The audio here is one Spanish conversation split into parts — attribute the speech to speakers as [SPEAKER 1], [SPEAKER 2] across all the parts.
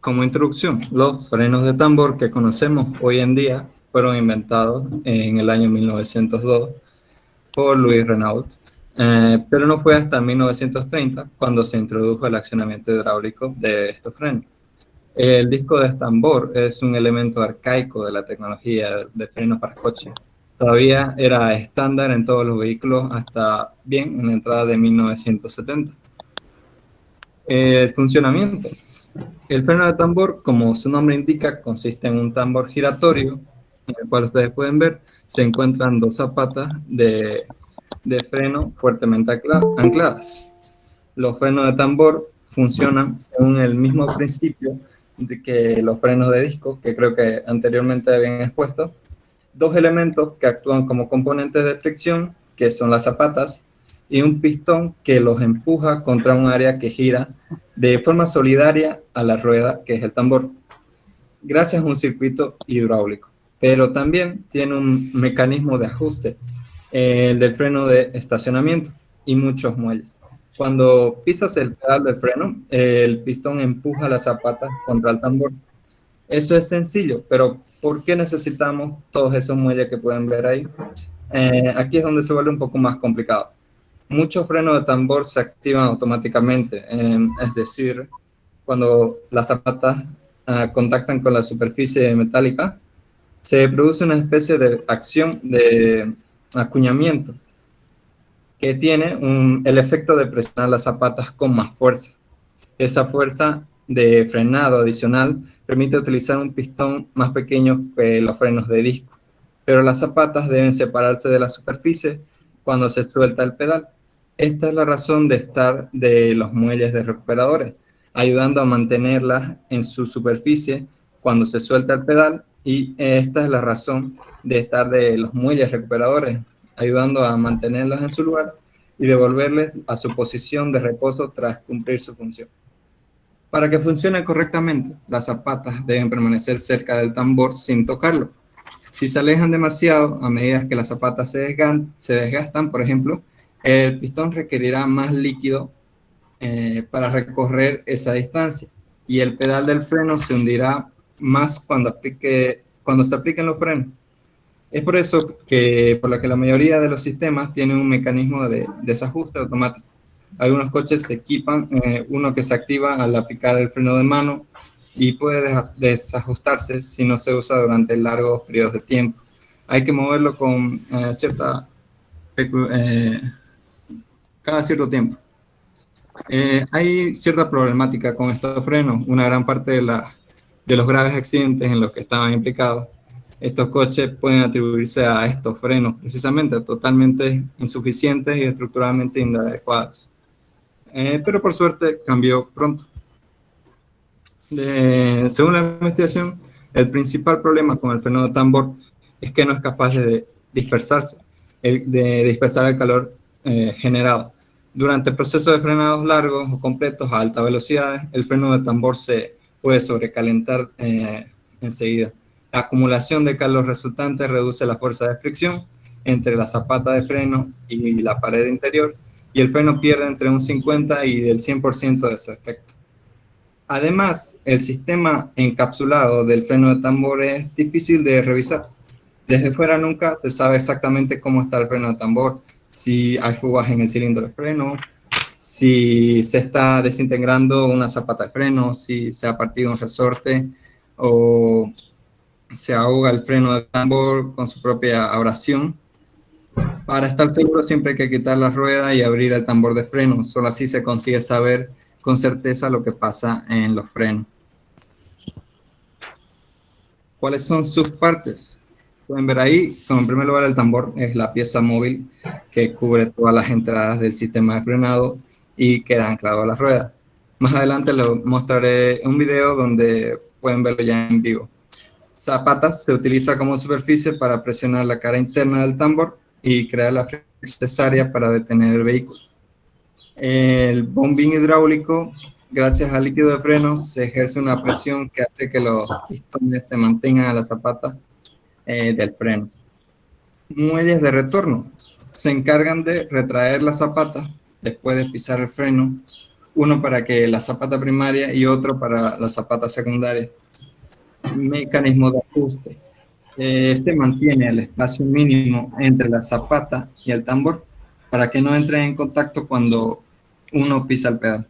[SPEAKER 1] Como introducción, los frenos de tambor que conocemos hoy en día fueron inventados en el año 1902 por Louis Renault, pero no fue hasta 1930 cuando se introdujo el accionamiento hidráulico de estos frenos. El disco de tambor es un elemento arcaico de la tecnología de frenos para coches. Todavía era estándar en todos los vehículos hasta bien en la entrada de 1970. El funcionamiento. El freno de tambor, como su nombre indica, consiste en un tambor giratorio, en el cual ustedes pueden ver, se encuentran dos zapatas de freno fuertemente ancladas. Los frenos de tambor funcionan según el mismo principio de que los frenos de disco, que creo que anteriormente habían expuesto, dos elementos que actúan como componentes de fricción, que son las zapatas, y un pistón que los empuja contra un área que gira de forma solidaria a la rueda, que es el tambor, gracias a un circuito hidráulico. Pero también tiene un mecanismo de ajuste, el del freno de estacionamiento y muchos muelles. Cuando pisas el pedal del freno, el pistón empuja las zapatas contra el tambor. Eso es sencillo, pero ¿por qué necesitamos todos esos muelles que pueden ver ahí? Aquí es donde se vuelve un poco más complicado. Muchos frenos de tambor se activan automáticamente, es decir, cuando las zapatas contactan con la superficie metálica, se produce una especie de acción de acuñamiento que tiene el efecto de presionar las zapatas con más fuerza. Esa fuerza de frenado adicional permite utilizar un pistón más pequeño que los frenos de disco, pero las zapatas deben separarse de la superficie cuando se suelta el pedal. Esta es la razón de estar de los muelles de recuperadores, ayudando a mantenerlas en su superficie cuando se suelta el pedal, y esta es la razón de estar de los muelles recuperadores, ayudando a mantenerlas en su lugar y devolverles a su posición de reposo tras cumplir su función. Para que funcione correctamente, las zapatas deben permanecer cerca del tambor sin tocarlo. Si se alejan demasiado, a medida que las zapatas se desgastan, por ejemplo, el pistón requerirá más líquido para recorrer esa distancia, y el pedal del freno se hundirá más cuando se apliquen los frenos. Es por eso por la que la mayoría de los sistemas tienen un mecanismo de desajuste automático. Algunos coches se equipan uno que se activa al aplicar el freno de mano y puede desajustarse si no se usa durante largos periodos de tiempo. Hay que moverlo con cada cierto tiempo. Hay cierta problemática con estos frenos. Una gran parte de los graves accidentes en los que estaban implicados estos coches pueden atribuirse a estos frenos, precisamente totalmente insuficientes y estructuralmente inadecuados. Pero por suerte cambió pronto. Según la investigación, el principal problema con el freno de tambor es que no es capaz de dispersar el calor generado. Durante procesos de frenados largos o completos a alta velocidad, el freno de tambor se puede sobrecalentar enseguida. La acumulación de calor resultante reduce la fuerza de fricción entre la zapata de freno y la pared interior, y el freno pierde entre un 50 y del 100% de su efecto. Además, el sistema encapsulado del freno de tambor es difícil de revisar. Desde fuera nunca se sabe exactamente cómo está el freno de tambor, si hay fugas en el cilindro de freno, si se está desintegrando una zapata de freno, si se ha partido un resorte o se ahoga el freno de tambor con su propia abrasión. Para estar seguro siempre hay que quitar la rueda y abrir el tambor de freno. Solo así se consigue saber con certeza lo que pasa en los frenos. ¿Cuáles son sus partes? Pueden ver ahí, en primer lugar, el tambor es la pieza móvil que cubre todas las entradas del sistema de frenado y queda anclado a la rueda. Más adelante les mostraré un video donde pueden verlo ya en vivo. Zapatas se utiliza como superficie para presionar la cara interna del tambor y crear la fricción necesaria para detener el vehículo. El bombín hidráulico, gracias al líquido de freno, se ejerce una presión que hace que los pistones se mantengan a la zapata del freno. Muelles de retorno se encargan de retraer la zapata después de pisar el freno uno para que la zapata primaria y otro para la zapata secundaria. Mecanismo de ajuste. Este mantiene el espacio mínimo entre la zapata y el tambor para que no entren en contacto cuando uno pisa el pedal.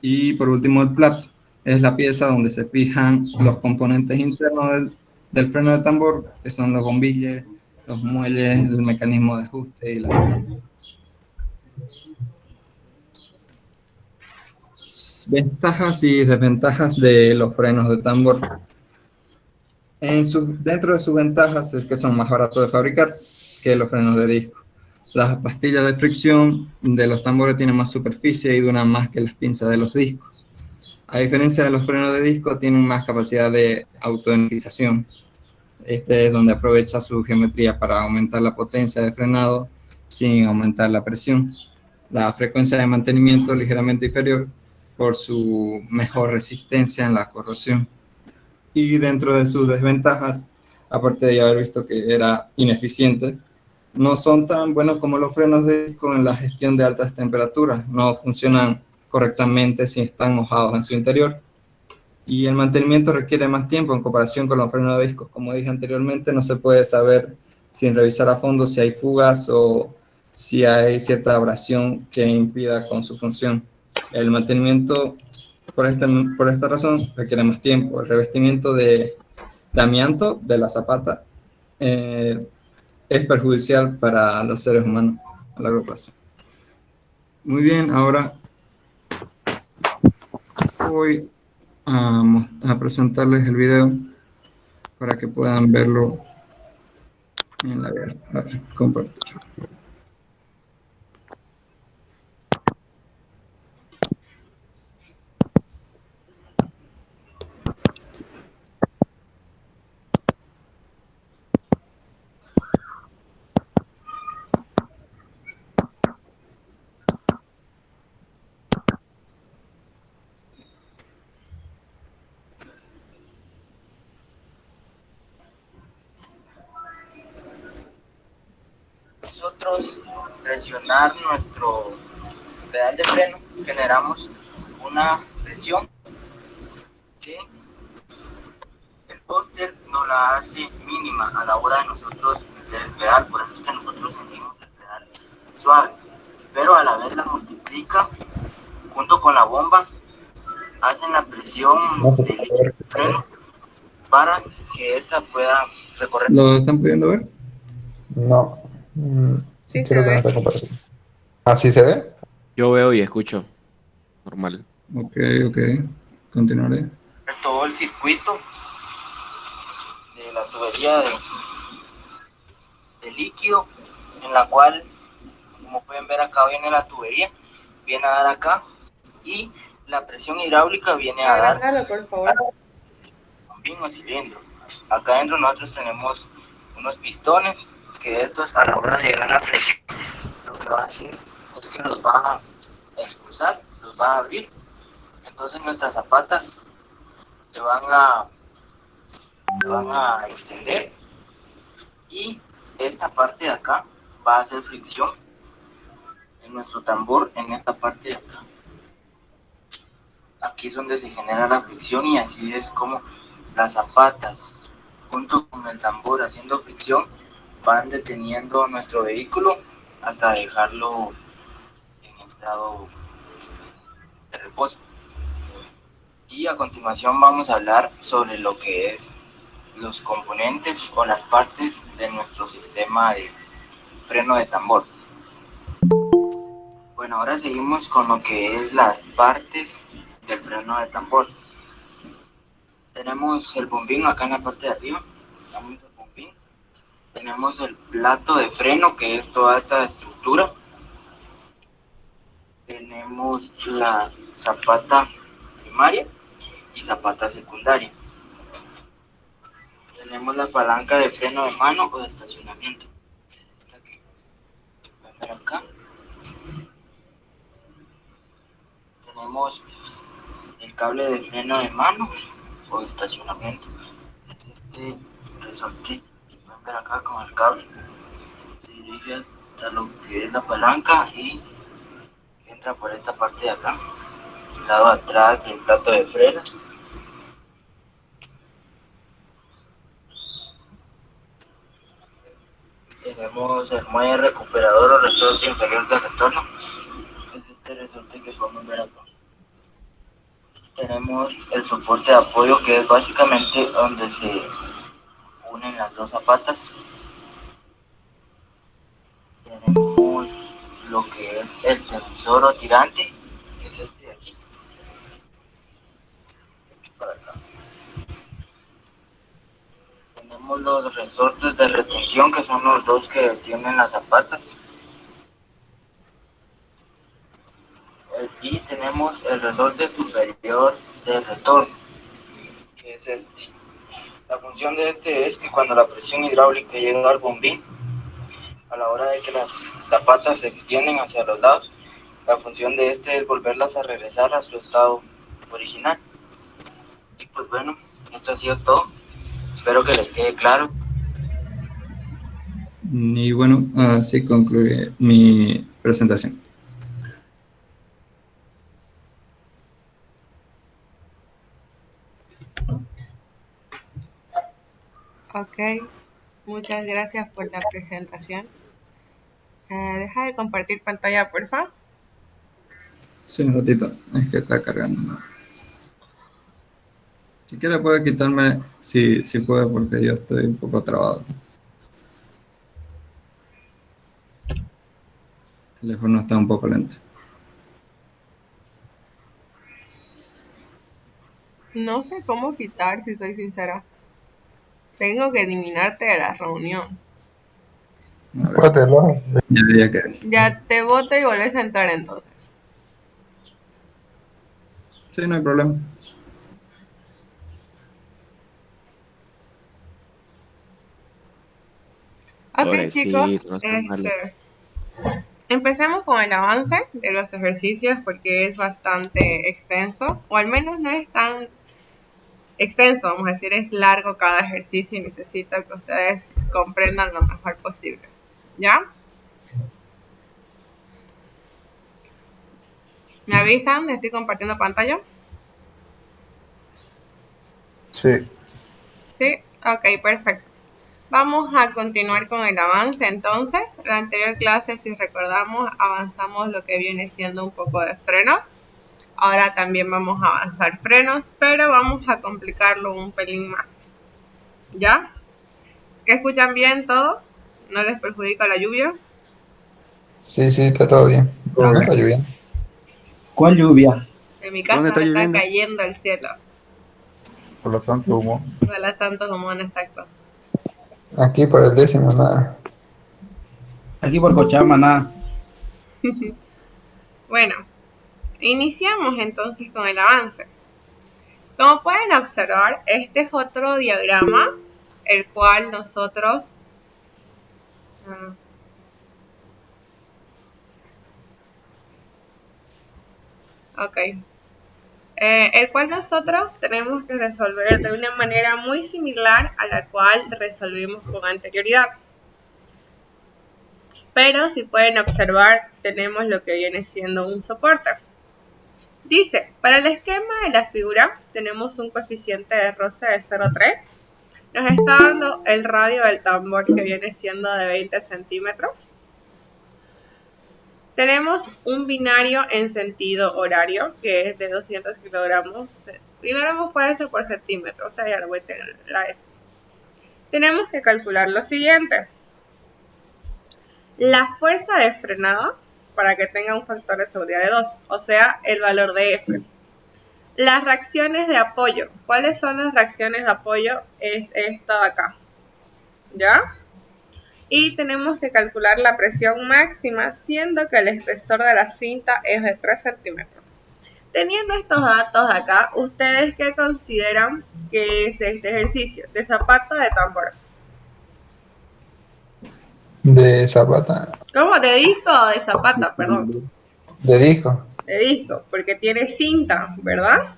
[SPEAKER 1] Y por último, el plato. Es la pieza donde se fijan los componentes internos del freno de tambor, que son los bombilles, los muelles, el mecanismo de ajuste y las zapatas. Ventajas y desventajas de los frenos de tambor. Dentro de sus ventajas es que son más baratos de fabricar que los frenos de disco. Las pastillas de fricción de los tambores tienen más superficie y duran más que las pinzas de los discos. A diferencia de los frenos de disco, tienen más capacidad de autoenización. Este es donde aprovecha su geometría para aumentar la potencia de frenado sin aumentar la presión. La frecuencia de mantenimiento es ligeramente inferior por su mejor resistencia en la corrosión. Y dentro de sus desventajas, aparte de haber visto que era ineficiente, no son tan buenos como los frenos de disco en la gestión de altas temperaturas. No funcionan correctamente si están mojados en su interior. Y el mantenimiento requiere más tiempo en comparación con los frenos de disco. Como dije anteriormente, no se puede saber sin revisar a fondo si hay fugas o si hay cierta abrasión que impida con su función. El mantenimiento, por esta razón, requiere más tiempo. El revestimiento de amianto de la zapata es perjudicial para los seres humanos a largo plazo. Muy bien, ahora voy a presentarles el video para que puedan verlo en la vida. A ver, compartir.
[SPEAKER 2] Nosotros presionar nuestro pedal de freno, generamos una presión que el póster nos la hace mínima a la hora de nosotros meter el pedal. Por eso es que nosotros sentimos el pedal suave, pero a la vez la multiplica junto con la bomba, hacen la presión del freno para que ésta pueda recorrer.
[SPEAKER 1] ¿Lo están pudiendo ver?
[SPEAKER 3] No.
[SPEAKER 4] Sí,
[SPEAKER 3] Creo
[SPEAKER 4] se
[SPEAKER 3] que no
[SPEAKER 4] ve.
[SPEAKER 3] está compartido. ¿Así se ve?
[SPEAKER 5] Yo veo y escucho. Normal.
[SPEAKER 1] Ok, continuaré.
[SPEAKER 2] Todo el circuito de la tubería de líquido, en la cual, como pueden ver acá, viene la tubería, viene a dar acá, y la presión hidráulica viene a dar
[SPEAKER 4] Agrandarlo, por favor.
[SPEAKER 2] un mismo cilindro. Acá adentro nosotros tenemos unos pistones, que estos a la hora de llegar a la presión, lo que va a hacer es que los va a expulsar, los va a abrir. Entonces nuestras zapatas se van a extender, y esta parte de acá va a hacer fricción en nuestro tambor, en esta parte de acá. Aquí es donde se genera la fricción, y así es como las zapatas junto con el tambor haciendo fricción van deteniendo nuestro vehículo hasta dejarlo en estado de reposo. Y a continuación vamos a hablar sobre lo que es los componentes o las partes de nuestro sistema de freno de tambor. Bueno, ahora seguimos con lo que es las partes del freno de tambor. Tenemos el bombín acá en la parte de arriba. Tenemos el bombín. Tenemos el plato de freno, que es toda esta estructura. Tenemos la zapata primaria y zapata secundaria. Tenemos la palanca de freno de mano o de estacionamiento. Es esta que pueden ver acá. Tenemos el cable de freno de mano o de estacionamiento. Es este resorte que pueden ver acá con el cable. Se dirige hasta lo que es la palanca y entra por esta parte de acá, lado atrás del plato de frenos. Tenemos el muelle recuperador o resorte inferior de retorno. Es este resorte que podemos ver acá. Tenemos el soporte de apoyo, que es básicamente donde se unen las dos zapatas. Tenemos lo que es el tensor o tirante, que es este de aquí. Para acá. Tenemos los resortes de retención, que son los dos que tienen las zapatas. Y tenemos el resorte superior de retorno, que es este. La función de este es que cuando la presión hidráulica llega al bombín, a la hora de que las zapatas se extienden hacia los lados, la función de este es volverlas a regresar a su estado original. Y pues bueno, esto ha sido todo. Espero que les quede claro.
[SPEAKER 1] Y bueno, así concluye mi presentación.
[SPEAKER 4] Ok, muchas gracias por la presentación. Deja de compartir pantalla, por favor.
[SPEAKER 1] Sí, un ratito, es que está cargando. Si quiere puede quitarme, si puede, porque yo estoy un poco trabado. El teléfono está un poco lento.
[SPEAKER 4] No sé cómo quitar, si soy sincera. Tengo que eliminarte de la reunión.
[SPEAKER 1] A ver,
[SPEAKER 3] Pótelo.
[SPEAKER 1] ya que.
[SPEAKER 4] Ya te voto y volvés a entrar entonces.
[SPEAKER 1] Sí, no hay problema.
[SPEAKER 5] Ahora
[SPEAKER 4] Ok,
[SPEAKER 5] sí,
[SPEAKER 4] chicos,
[SPEAKER 5] no está mal.
[SPEAKER 4] empecemos con el avance de los ejercicios porque es bastante extenso, o al menos no es tan extenso, vamos a decir, es largo cada ejercicio y necesito que ustedes comprendan lo mejor posible. ¿Ya? ¿Me avisan? ¿Estoy compartiendo pantalla?
[SPEAKER 3] Sí.
[SPEAKER 4] Sí, ok, perfecto. Vamos a continuar con el avance entonces. La anterior clase, si recordamos, avanzamos lo que viene siendo un poco de frenos. Ahora también vamos a avanzar frenos, pero vamos a complicarlo un pelín más. ¿Ya? ¿Escuchan bien todo? ¿No les perjudica la lluvia?
[SPEAKER 3] Sí, está todo bien. No está lloviendo.
[SPEAKER 6] ¿Cuál lluvia?
[SPEAKER 4] En mi
[SPEAKER 6] ¿Dónde
[SPEAKER 4] casa
[SPEAKER 6] está
[SPEAKER 4] está
[SPEAKER 6] lloviendo?
[SPEAKER 4] cayendo el cielo.
[SPEAKER 3] Por lo tanto, humo.
[SPEAKER 4] Ojalá tanto como en exacto.
[SPEAKER 3] Aquí por el 10º, nada.
[SPEAKER 6] Aquí por Cochabamba,
[SPEAKER 4] Bueno, iniciamos entonces con el avance. Como pueden observar, este es otro diagrama, el cual nosotros el cual nosotros tenemos que resolver de una manera muy similar a la cual resolvimos con anterioridad. Pero si pueden observar, tenemos lo que viene siendo un soporte. Dice, para el esquema de la figura tenemos un coeficiente de roce de 0,3. Nos está dando el radio del tambor que viene siendo de 20 centímetros. Tenemos un binario en sentido horario que es de 200 kilogramos. Kilogramos puede ser por centímetro, o sea, ya lo voy a tener la F. Tenemos que calcular lo siguiente. La fuerza de frenada, para que tenga un factor de seguridad de 2, o sea, el valor de F. Las reacciones de apoyo. ¿Cuáles son las reacciones de apoyo? Es esta de acá. ¿Ya? Y tenemos que calcular la presión máxima, siendo que el espesor de la cinta es de 3 centímetros. Teniendo estos datos de acá, ¿ustedes qué consideran que es este ejercicio? ¿De zapata o de tambor?
[SPEAKER 3] De zapata.
[SPEAKER 4] ¿Cómo? ¿De disco o de zapata? Perdón.
[SPEAKER 3] De disco.
[SPEAKER 4] De disco, porque tiene cinta, ¿verdad?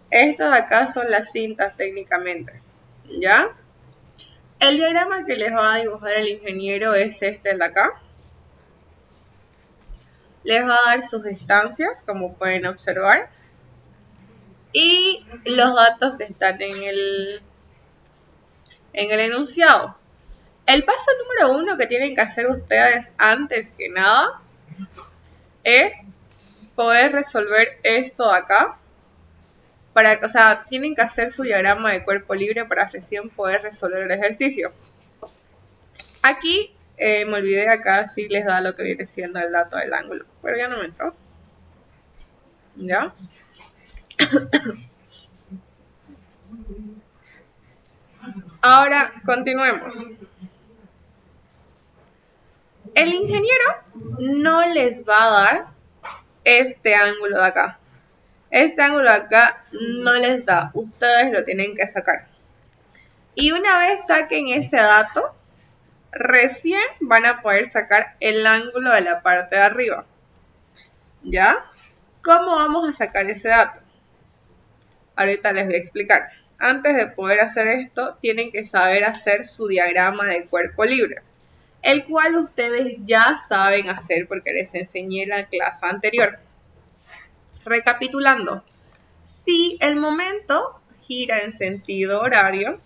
[SPEAKER 4] Estas de acá son las cintas técnicamente, ¿ya? El diagrama que les va a dibujar el ingeniero es este de acá. les va a dar sus distancias, como pueden observar, y los datos que están en el enunciado. El paso número 1 que tienen que hacer ustedes antes que nada es poder resolver esto de acá. O sea, tienen que hacer su diagrama de cuerpo libre para recién poder resolver el ejercicio. Aquí me olvidé, acá sí les da lo que viene siendo el dato del ángulo, pero ya no me entró. ¿Ya? Ahora continuemos. El ingeniero no les va a dar este ángulo de acá. Este ángulo de acá no les da, ustedes lo tienen que sacar. Y una vez saquen ese dato, recién van a poder sacar el ángulo de la parte de arriba. ¿Ya? ¿Cómo vamos a sacar ese dato? Ahorita les voy a explicar. Antes de poder hacer esto, tienen que saber hacer su diagrama de cuerpo libre, el cual ustedes ya saben hacer porque les enseñé en la clase anterior. Recapitulando, si el momento gira en sentido horario,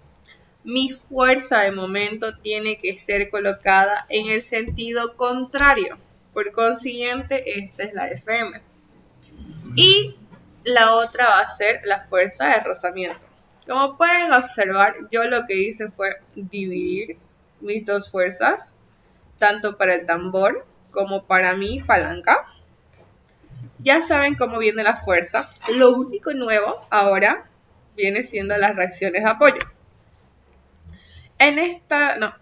[SPEAKER 4] mi fuerza de momento tiene que ser colocada en el sentido contrario. Por consiguiente, esta es la Fm. Y la otra va a ser la fuerza de rozamiento. Como pueden observar, yo lo que hice fue dividir mis dos fuerzas, tanto para el tambor como para mi palanca. Ya saben cómo viene la fuerza. Lo único nuevo ahora viene siendo las reacciones de apoyo. En esta,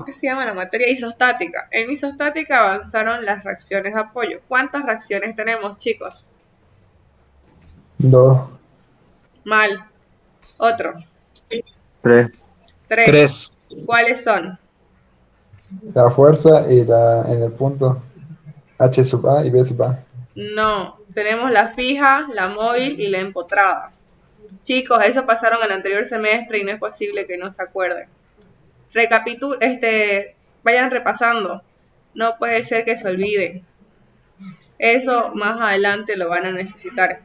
[SPEAKER 4] ¿qué se llama la materia? Isostática. En isostática avanzaron las reacciones de apoyo. ¿Cuántas reacciones tenemos, chicos?
[SPEAKER 3] 2.
[SPEAKER 4] Mal. Otro.
[SPEAKER 5] 3.
[SPEAKER 4] 3. ¿Cuáles son?
[SPEAKER 3] La fuerza y en el punto H sub A y B sub A.
[SPEAKER 4] No, tenemos la fija, la móvil y la empotrada. Chicos, eso pasaron el anterior semestre y no es posible que no se acuerden. Vayan repasando. No puede ser que se olviden. Eso más adelante lo van a necesitar.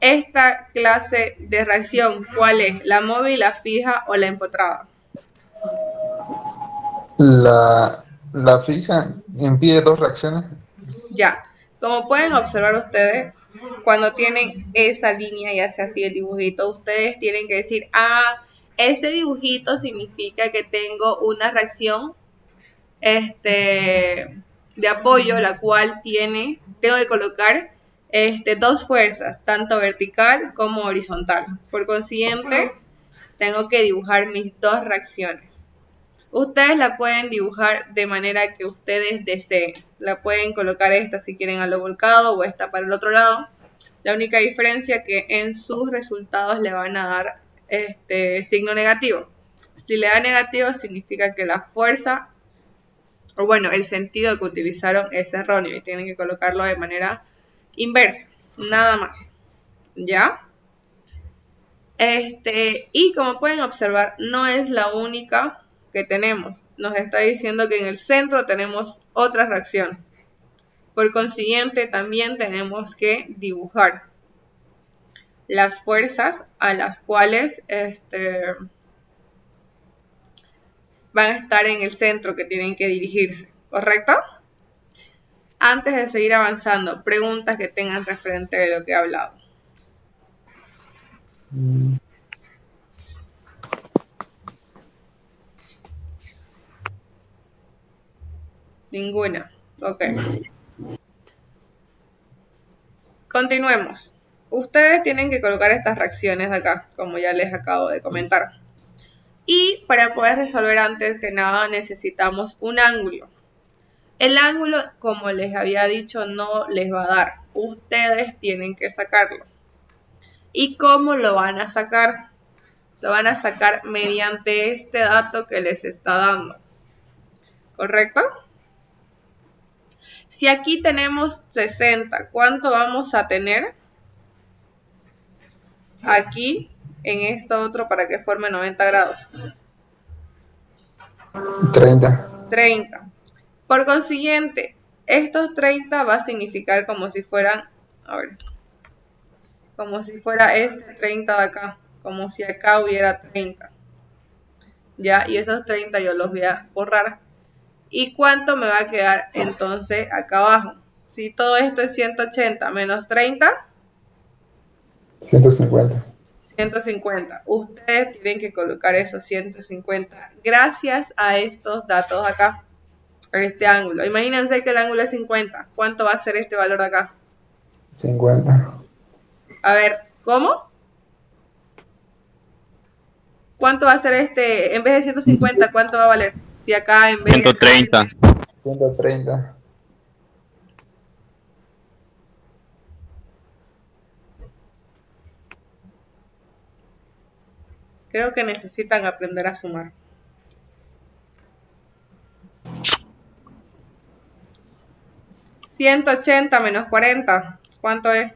[SPEAKER 4] Esta clase de reacción, ¿cuál es? ¿La móvil, la fija o la empotrada?
[SPEAKER 3] La fija impide 2 reacciones.
[SPEAKER 4] Ya, como pueden observar ustedes, cuando tienen esa línea y hace así el dibujito, ustedes tienen que decir, ese dibujito significa que tengo una reacción de apoyo, la cual tengo que colocar dos fuerzas, tanto vertical como horizontal. Por consiguiente, tengo que dibujar mis dos reacciones. Ustedes la pueden dibujar de manera que ustedes deseen. La pueden colocar esta si quieren a lo volcado o esta para el otro lado. La única diferencia es que en sus resultados le van a dar signo negativo. Si le da negativo significa que la fuerza, o bueno, el sentido que utilizaron es erróneo y tienen que colocarlo de manera inversa, nada más. ¿Ya? Y como pueden observar, no es la única que tenemos. Nos está diciendo que en el centro tenemos otra reacción. Por consiguiente, también tenemos que dibujar las fuerzas a las cuales van a estar en el centro que tienen que dirigirse, ¿correcto? Antes de seguir avanzando, preguntas que tengan referente de lo que he hablado. Ninguna. Ok. Continuemos. Ustedes tienen que colocar estas reacciones de acá, como ya les acabo de comentar. Y para poder resolver antes que nada necesitamos un ángulo. El ángulo, como les había dicho, no les va a dar. Ustedes tienen que sacarlo. ¿Y cómo lo van a sacar? Lo van a sacar mediante este dato que les está dando. ¿Correcto? Si aquí tenemos 60, ¿cuánto vamos a tener aquí en esto otro para que forme 90 grados?
[SPEAKER 3] 30.
[SPEAKER 4] 30. Por consiguiente, estos 30 va a significar como si fueran, a ver, como si fuera este 30 de acá, como si acá hubiera 30. Ya, y esos 30 yo los voy a borrar. ¿Y cuánto me va a quedar entonces acá abajo? Si todo esto es 180 menos 30,
[SPEAKER 3] 150.
[SPEAKER 4] 150. Ustedes tienen que colocar esos 150 gracias a estos datos acá, a este ángulo. Imagínense que el ángulo es 50. ¿Cuánto va a ser este valor de acá?
[SPEAKER 3] 50.
[SPEAKER 4] A ver, ¿cómo? ¿Cuánto va a ser este? En vez de 150, ¿cuánto va a valer? Si acá en vez
[SPEAKER 5] 130.
[SPEAKER 3] 130.
[SPEAKER 4] Creo que necesitan aprender a sumar. ¿180 menos 40? ¿Cuánto es?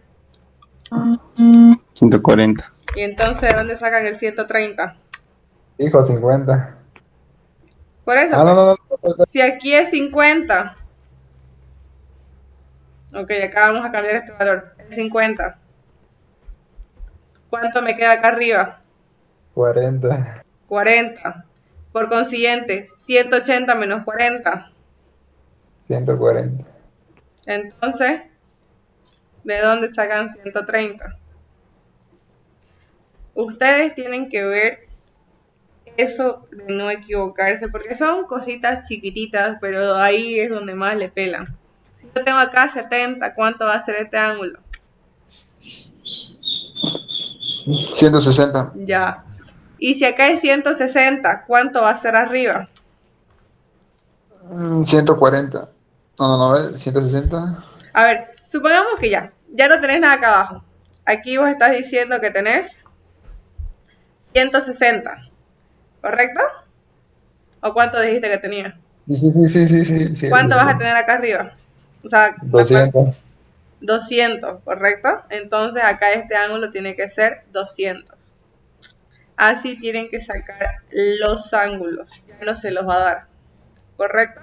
[SPEAKER 5] 140.
[SPEAKER 4] Y entonces, ¿de dónde sacan el 130?
[SPEAKER 3] Hijo, 50.
[SPEAKER 4] Por eso,
[SPEAKER 3] Ah, no.
[SPEAKER 4] si aquí es 50. Ok, acá vamos a cambiar este valor. Es 50. ¿Cuánto me queda acá arriba?
[SPEAKER 3] 40.
[SPEAKER 4] 40. Por consiguiente, 180 menos 40.
[SPEAKER 3] 140.
[SPEAKER 4] Entonces, ¿de dónde sacan 130? Ustedes tienen que ver eso de no equivocarse, porque son cositas chiquititas, pero ahí es donde más le pelan. Si yo tengo acá 70, ¿cuánto va a ser este ángulo?
[SPEAKER 3] 160.
[SPEAKER 4] Ya. Y si acá es 160, ¿cuánto va a ser arriba?
[SPEAKER 3] 140. No, 160.
[SPEAKER 4] A ver, supongamos que ya no tenés nada acá abajo. Aquí vos estás diciendo que tenés 160, ¿correcto? ¿O cuánto dijiste que tenía?
[SPEAKER 3] Sí.
[SPEAKER 4] ¿Cuánto vas a tener acá arriba? O sea,
[SPEAKER 3] 200.
[SPEAKER 4] 200, ¿correcto? Entonces acá este ángulo tiene que ser 200. Así tienen que sacar los ángulos. Ya no se los va a dar, ¿correcto?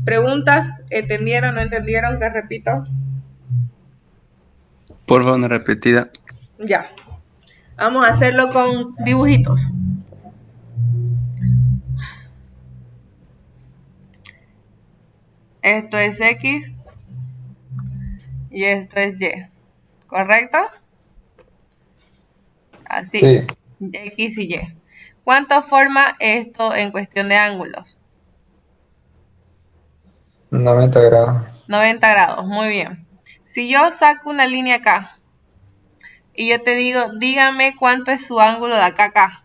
[SPEAKER 4] ¿Preguntas? ¿Entendieron? ¿No entendieron? ¿Que repito?
[SPEAKER 5] Por favor, una repetida.
[SPEAKER 4] Ya. Vamos a hacerlo con dibujitos. Esto es X y esto es Y, ¿correcto? Así,
[SPEAKER 3] Sí.
[SPEAKER 4] X y Y. ¿Cuánto forma esto en cuestión de ángulos?
[SPEAKER 3] 90 grados.
[SPEAKER 4] 90 grados, muy bien. Si yo saco una línea acá y yo te digo, dígame cuánto es su ángulo de acá a acá.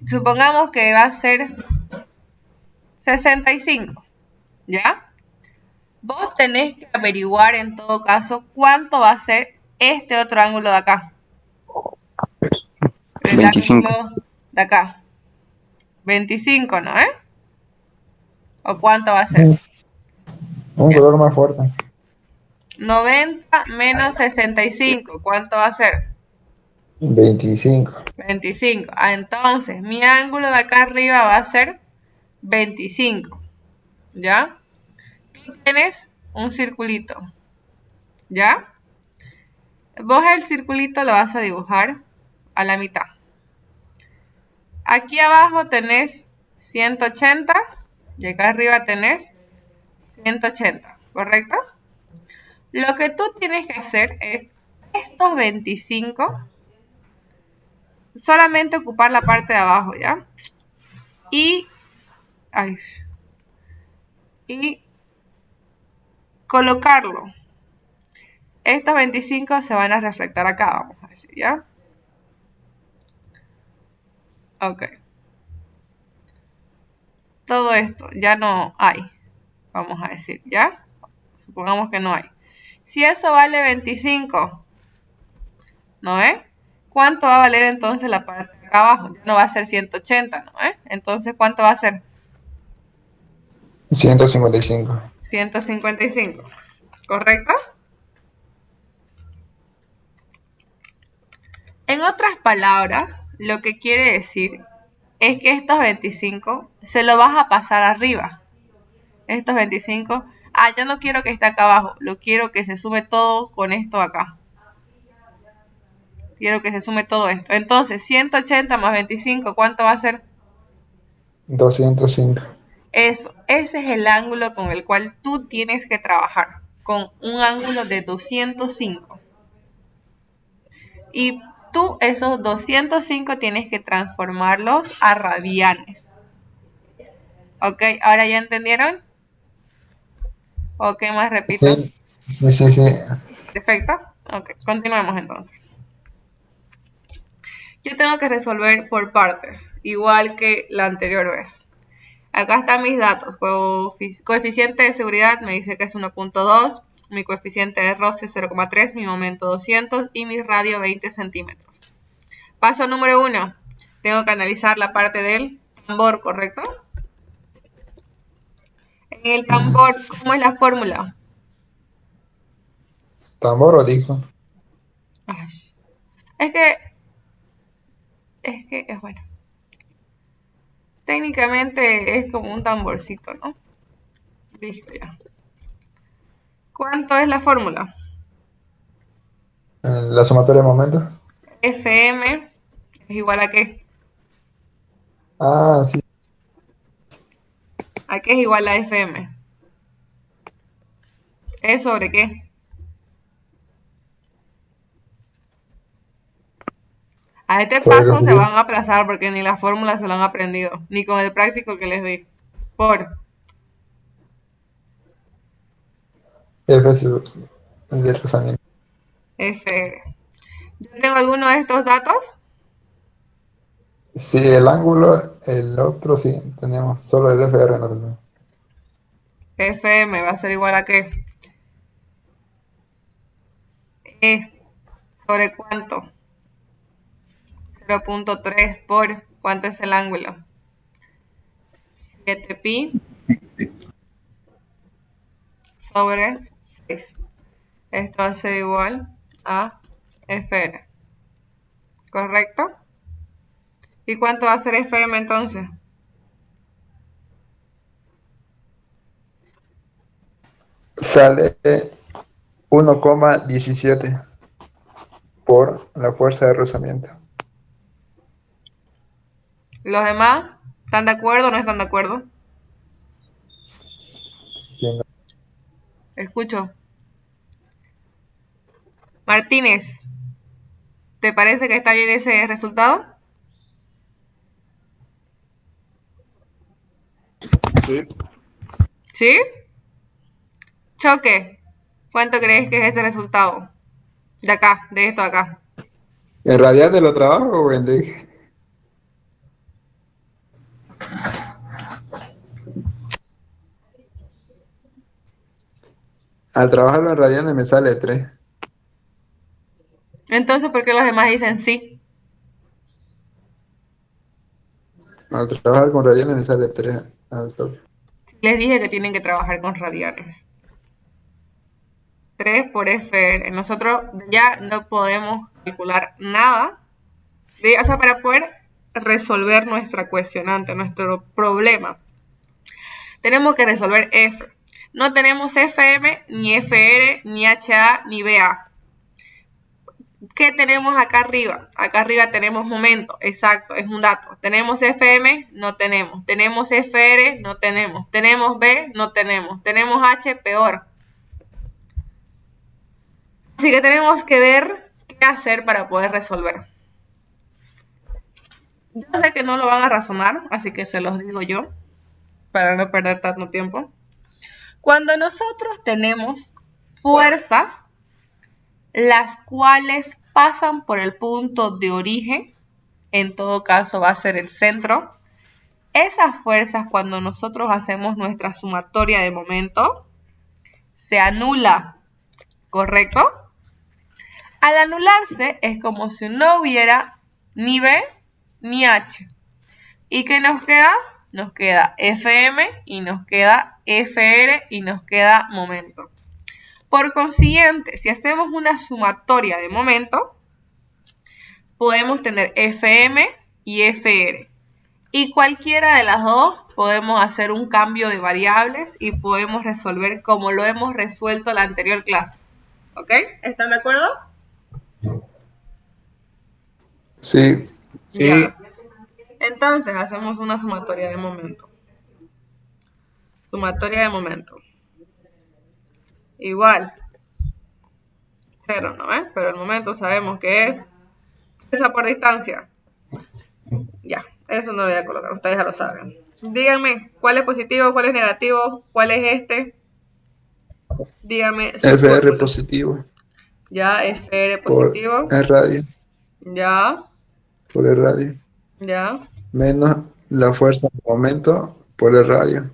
[SPEAKER 4] Supongamos que va a ser 65, ¿ya? Vos tenés que averiguar en todo caso cuánto va a ser este otro ángulo de acá. El
[SPEAKER 5] 25.
[SPEAKER 4] ángulo de acá. 25, ¿no? ¿O cuánto va a ser?
[SPEAKER 3] Un color más fuerte.
[SPEAKER 4] 90 menos 65, ¿cuánto va a ser?
[SPEAKER 3] 25.
[SPEAKER 4] 25. Ah, entonces, mi ángulo de acá arriba va a ser 25. ¿Ya? Tú tienes un circulito. ¿Ya? Vos el circulito lo vas a dibujar a la mitad. Aquí abajo tenés 180 y acá arriba tenés 180, ¿correcto? Lo que tú tienes que hacer es estos 25, solamente ocupar la parte de abajo, ¿ya? Y colocarlo. Estos 25 se van a reflectar acá, vamos a decir, ¿ya? Ok. Todo esto ya no hay, vamos a decir, ¿ya? Supongamos que no hay. Si eso vale 25, ¿no es? ¿Cuánto va a valer entonces la parte de acá abajo? Ya no va a ser 180, ¿no es? Entonces, ¿cuánto va a ser?
[SPEAKER 3] 155.
[SPEAKER 4] 155, ¿correcto? En otras palabras, lo que quiere decir es que estos 25 se lo vas a pasar arriba, estos 25. Ah, ya no quiero que esté acá abajo, lo quiero que se sume todo con esto acá. Quiero que se sume todo esto. Entonces, 180 más 25, ¿cuánto va a ser?
[SPEAKER 3] 205.
[SPEAKER 4] Eso, ese es el ángulo con el cual tú tienes que trabajar, con un ángulo de 205. Y tú esos 205 tienes que transformarlos a radianes. ¿Ok? ¿Ahora ya entendieron? ¿O qué más repito?
[SPEAKER 3] Sí.
[SPEAKER 4] ¿Perfecto? Ok, continuemos entonces. Yo tengo que resolver por partes, igual que la anterior vez. Acá están mis datos. Coeficiente de seguridad me dice que es 1.2. Mi coeficiente de roce es 0.3. Mi momento 200. Y mi radio 20 centímetros. Paso número 1. Tengo que analizar la parte del tambor, ¿correcto? En el tambor, ¿cómo es la fórmula?
[SPEAKER 3] ¿Tambor o disco?
[SPEAKER 4] Ay, es que es bueno. Técnicamente es como un tamborcito, ¿no? Listo ya. ¿Cuánto es la fórmula?
[SPEAKER 3] La sumatoria de momentos.
[SPEAKER 4] Fm es igual a qué?
[SPEAKER 3] Ah, sí.
[SPEAKER 4] ¿A qué es igual a Fm? ¿Es sobre qué? A este
[SPEAKER 3] Por el
[SPEAKER 4] paso se
[SPEAKER 3] coeficiente.
[SPEAKER 4] van a aplazar porque ni las fórmulas se lo han aprendido, ni con el práctico que les di. Por
[SPEAKER 3] F de rozamiento.
[SPEAKER 4] Fr. ¿Yo tengo alguno de estos datos?
[SPEAKER 3] Sí, el ángulo, el otro sí, tenemos. Solo el FR no tenemos.
[SPEAKER 4] Fm va a ser igual a qué? E sobre cuánto? 0.3 por ¿cuánto es el ángulo? 7pi sobre 6. Esto va a ser igual a Fr. ¿Correcto? ¿Y cuánto va a ser Fm entonces?
[SPEAKER 3] Sale 1,17 por la fuerza de rozamiento.
[SPEAKER 4] ¿Los demás están de acuerdo o no están de acuerdo?
[SPEAKER 3] Bien.
[SPEAKER 4] Escucho. Martínez, ¿te parece que está bien ese resultado?
[SPEAKER 3] Sí.
[SPEAKER 4] ¿Sí? Choque, ¿cuánto crees que es ese resultado? De acá, de esto de acá.
[SPEAKER 3] ¿En radiante lo trabajo o en D? Al trabajarlo en radiante me sale 3.
[SPEAKER 4] Entonces, ¿por qué los demás dicen sí?
[SPEAKER 3] Al trabajar con radiante me sale 3 al toque.
[SPEAKER 4] Les dije que tienen que trabajar con radianes. 3 por Fr. Nosotros ya no podemos calcular nada. O sea, para poder resolver nuestra cuestionante, nuestro problema, tenemos que resolver F. No tenemos Fm, ni Fr, ni Ha, ni Ba. ¿Qué tenemos acá arriba? Acá arriba tenemos momento, exacto, es un dato. ¿Tenemos Fm? No tenemos. ¿Tenemos Fr? No tenemos. ¿Tenemos B? No tenemos. ¿Tenemos H? Peor. Así que tenemos que ver qué hacer para poder resolver. Yo sé que no lo van a razonar, así que se los digo yo, para no perder tanto tiempo. Cuando nosotros tenemos fuerzas, las cuales pasan por el punto de origen, en todo caso va a ser el centro, esas fuerzas cuando nosotros hacemos nuestra sumatoria de momento, se anula, ¿correcto? Al anularse es como si no hubiera ni B ni H. ¿Y qué nos queda? Nos queda Fm y nos queda Fr y nos queda momento. Por consiguiente, si hacemos una sumatoria de momento, podemos tener Fm y Fr. Y cualquiera de las dos podemos hacer un cambio de variables y podemos resolver como lo hemos resuelto en la anterior clase. ¿Ok? ¿Están de acuerdo?
[SPEAKER 3] Sí,
[SPEAKER 1] Sí,
[SPEAKER 4] Ya. Entonces hacemos una sumatoria de momento. Sumatoria de momento. Igual. 0, ¿no? Pero el momento sabemos que es fuerza por distancia. Ya, eso no lo voy a colocar, ustedes ya lo saben. Díganme, ¿cuál es positivo, cuál es negativo, cuál es este? Díganme su
[SPEAKER 3] FR
[SPEAKER 4] fórmula.
[SPEAKER 3] positivo
[SPEAKER 4] Ya, FR
[SPEAKER 3] por
[SPEAKER 4] positivo.
[SPEAKER 3] el radio,
[SPEAKER 4] Ya,
[SPEAKER 3] por el radio,
[SPEAKER 4] ya,
[SPEAKER 3] menos la fuerza del momento por el radio,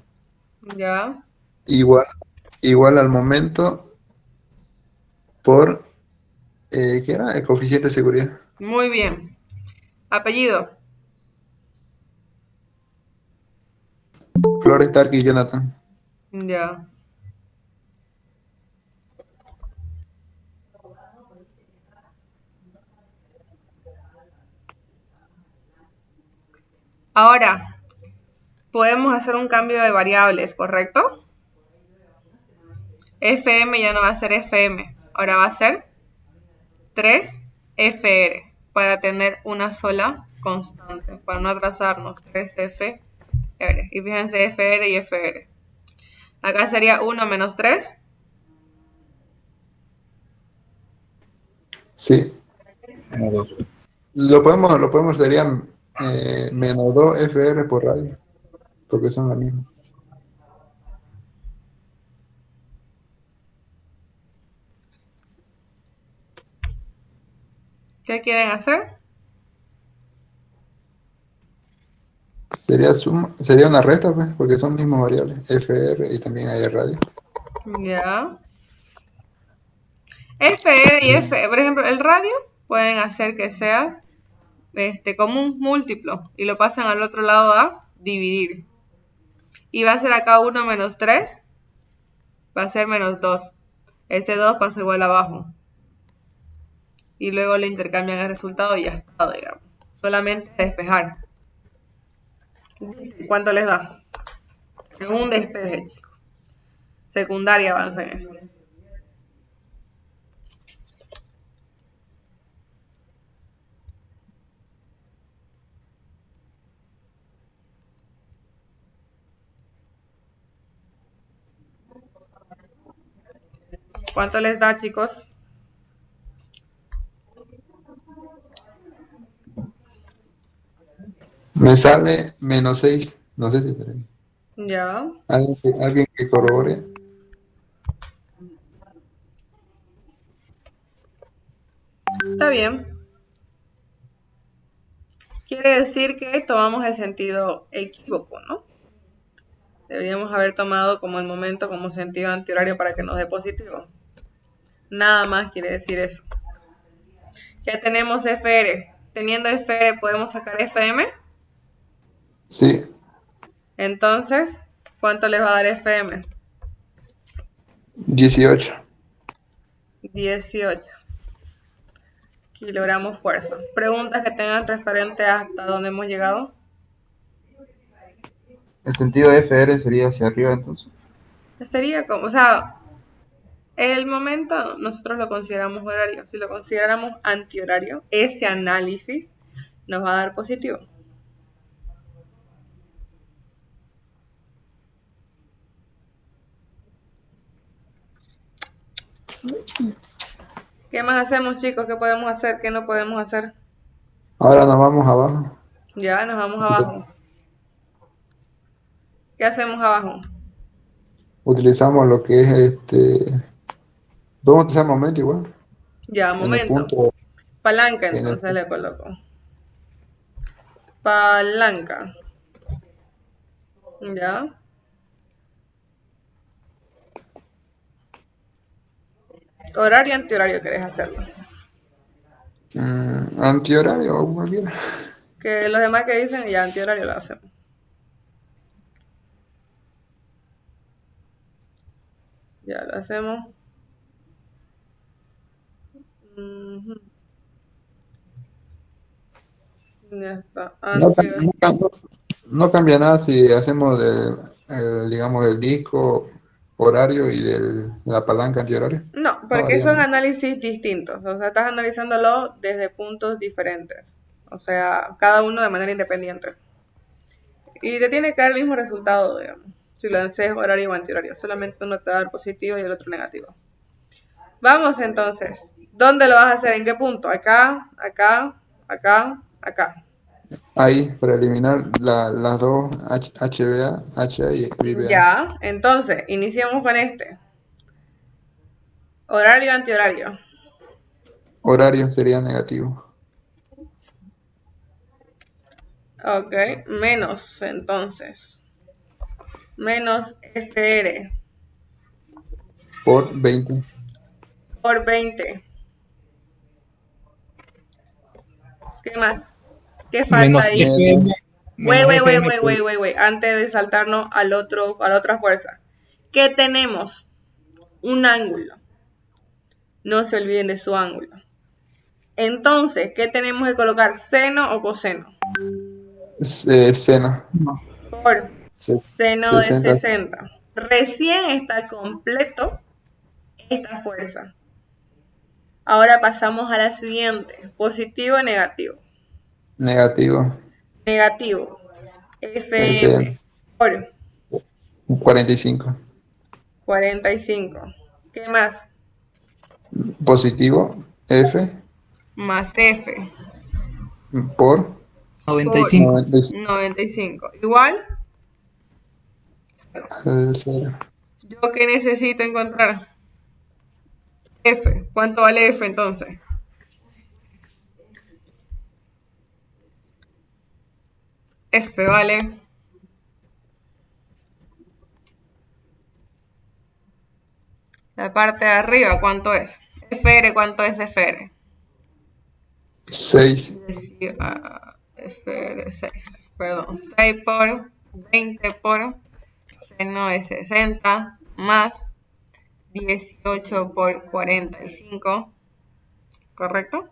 [SPEAKER 4] ya.
[SPEAKER 3] igual, igual al momento por, ¿qué era? El coeficiente de seguridad.
[SPEAKER 4] Muy bien. Apellido.
[SPEAKER 3] Flores, Stark y Jonathan.
[SPEAKER 4] Ya. Ahora, podemos hacer un cambio de variables, ¿correcto? FM ya no va a ser FM, ahora va a ser 3FR para tener una sola constante, para no atrasarnos, 3FR. Y fíjense FR y FR. Acá sería 1 menos 3.
[SPEAKER 3] Sí,
[SPEAKER 1] como dos.
[SPEAKER 3] lo podemos sería menos 2 FR por radio, porque son la misma.
[SPEAKER 4] ¿Qué quieren hacer?
[SPEAKER 3] Sería una resta, pues, porque son mismas variables, FR y también hay radio.
[SPEAKER 4] Ya. FR y FR, por ejemplo, el radio pueden hacer que sea como un múltiplo y lo pasan al otro lado a dividir. Y va a ser acá 1 menos 3, va a ser menos 2. Ese 2 pasa igual abajo. Y luego le intercambian el resultado y ya está, digamos. Solamente despejar. ¿Cuánto les da? En un despeje, chicos. Secundaria avanza en eso. ¿Cuánto les da, chicos?
[SPEAKER 3] Me sale menos 6, no sé si está bien.
[SPEAKER 4] Ya.
[SPEAKER 3] Alguien que corrobore.
[SPEAKER 4] Está bien. Quiere decir que tomamos el sentido equívoco, ¿no? Deberíamos haber tomado como el momento como sentido antihorario para que nos dé positivo. Nada más quiere decir eso. Ya tenemos FR. Teniendo FR podemos sacar FM.
[SPEAKER 3] Sí,
[SPEAKER 4] Entonces, ¿cuánto les va a dar FM?
[SPEAKER 3] 18.
[SPEAKER 4] 18 kilogramos fuerza. Preguntas que tengan referente hasta dónde hemos llegado.
[SPEAKER 7] El sentido de FR sería hacia arriba entonces.
[SPEAKER 4] Sería como, o sea, el momento nosotros lo consideramos horario. Si lo consideráramos antihorario, ese análisis nos va a dar positivo. ¿Qué más hacemos, chicos? ¿Qué podemos hacer? ¿Qué no podemos hacer?
[SPEAKER 3] Ahora nos vamos abajo.
[SPEAKER 4] Ya, nos vamos abajo. ¿Qué hacemos abajo?
[SPEAKER 3] Utilizamos lo que es Vamos a utilizar momento igual.
[SPEAKER 4] Ya,
[SPEAKER 3] En el
[SPEAKER 4] momento.
[SPEAKER 3] punto.
[SPEAKER 4] Palanca,
[SPEAKER 3] En el
[SPEAKER 4] entonces le coloco. Palanca. Ya. Horario, antihorario, ¿querés hacerlo?
[SPEAKER 3] Antihorario o cualquiera.
[SPEAKER 4] Que los demás que dicen ya antihorario lo hacemos. Ya lo hacemos. Ya está.
[SPEAKER 3] No,
[SPEAKER 4] Antihorario.
[SPEAKER 3] No cambia nada si hacemos digamos, el disco horario y la palanca antihorario.
[SPEAKER 4] No,
[SPEAKER 3] No
[SPEAKER 4] porque
[SPEAKER 3] varía
[SPEAKER 4] son
[SPEAKER 3] mucho.
[SPEAKER 4] análisis distintos. O sea, estás analizándolo desde puntos diferentes. O sea, cada uno de manera independiente. Y te tiene que dar el mismo resultado, digamos. Si lo haces horario o antihorario. Solamente uno te va a dar positivo y el otro negativo. Vamos entonces. ¿Dónde lo vas a hacer? ¿En qué punto? Acá, acá, acá, acá.
[SPEAKER 3] Ahí, para eliminar las dos HBA, HA y VBA.
[SPEAKER 4] Ya, entonces, iniciamos con este. Horario, antihorario.
[SPEAKER 3] Horario sería negativo.
[SPEAKER 4] Ok, menos entonces. Menos FR
[SPEAKER 3] Por 20.
[SPEAKER 4] por 20. ¿Qué más? ¿Qué falta
[SPEAKER 8] Menos
[SPEAKER 4] ahí?
[SPEAKER 8] FM,
[SPEAKER 3] Menos
[SPEAKER 8] menos FM.
[SPEAKER 4] Wait. Antes de saltarnos a la otra fuerza. ¿Qué tenemos? Un ángulo. No se olviden de su ángulo. Entonces, ¿qué tenemos que colocar? ¿Seno o coseno?
[SPEAKER 3] seno.
[SPEAKER 4] Por
[SPEAKER 3] Se-
[SPEAKER 4] seno de
[SPEAKER 3] 60.
[SPEAKER 4] 60. Recién está completo esta fuerza. Ahora pasamos a la siguiente. Positivo o negativo.
[SPEAKER 3] Negativo.
[SPEAKER 4] Negativo. FM
[SPEAKER 3] FM.
[SPEAKER 4] por
[SPEAKER 3] 45.
[SPEAKER 4] 45. ¿Qué más?
[SPEAKER 3] Positivo. F.
[SPEAKER 4] Más F
[SPEAKER 3] Por
[SPEAKER 8] 95.
[SPEAKER 4] 95. Igual,
[SPEAKER 3] al 0.
[SPEAKER 4] ¿yo qué necesito encontrar? F. ¿Cuánto vale F entonces? F vale la parte de arriba, ¿cuánto es? FR, ¿cuánto es FR?
[SPEAKER 3] 6.
[SPEAKER 4] FR 6, perdón, 6 por 20 por seno de 60 más 18 por 45, ¿correcto?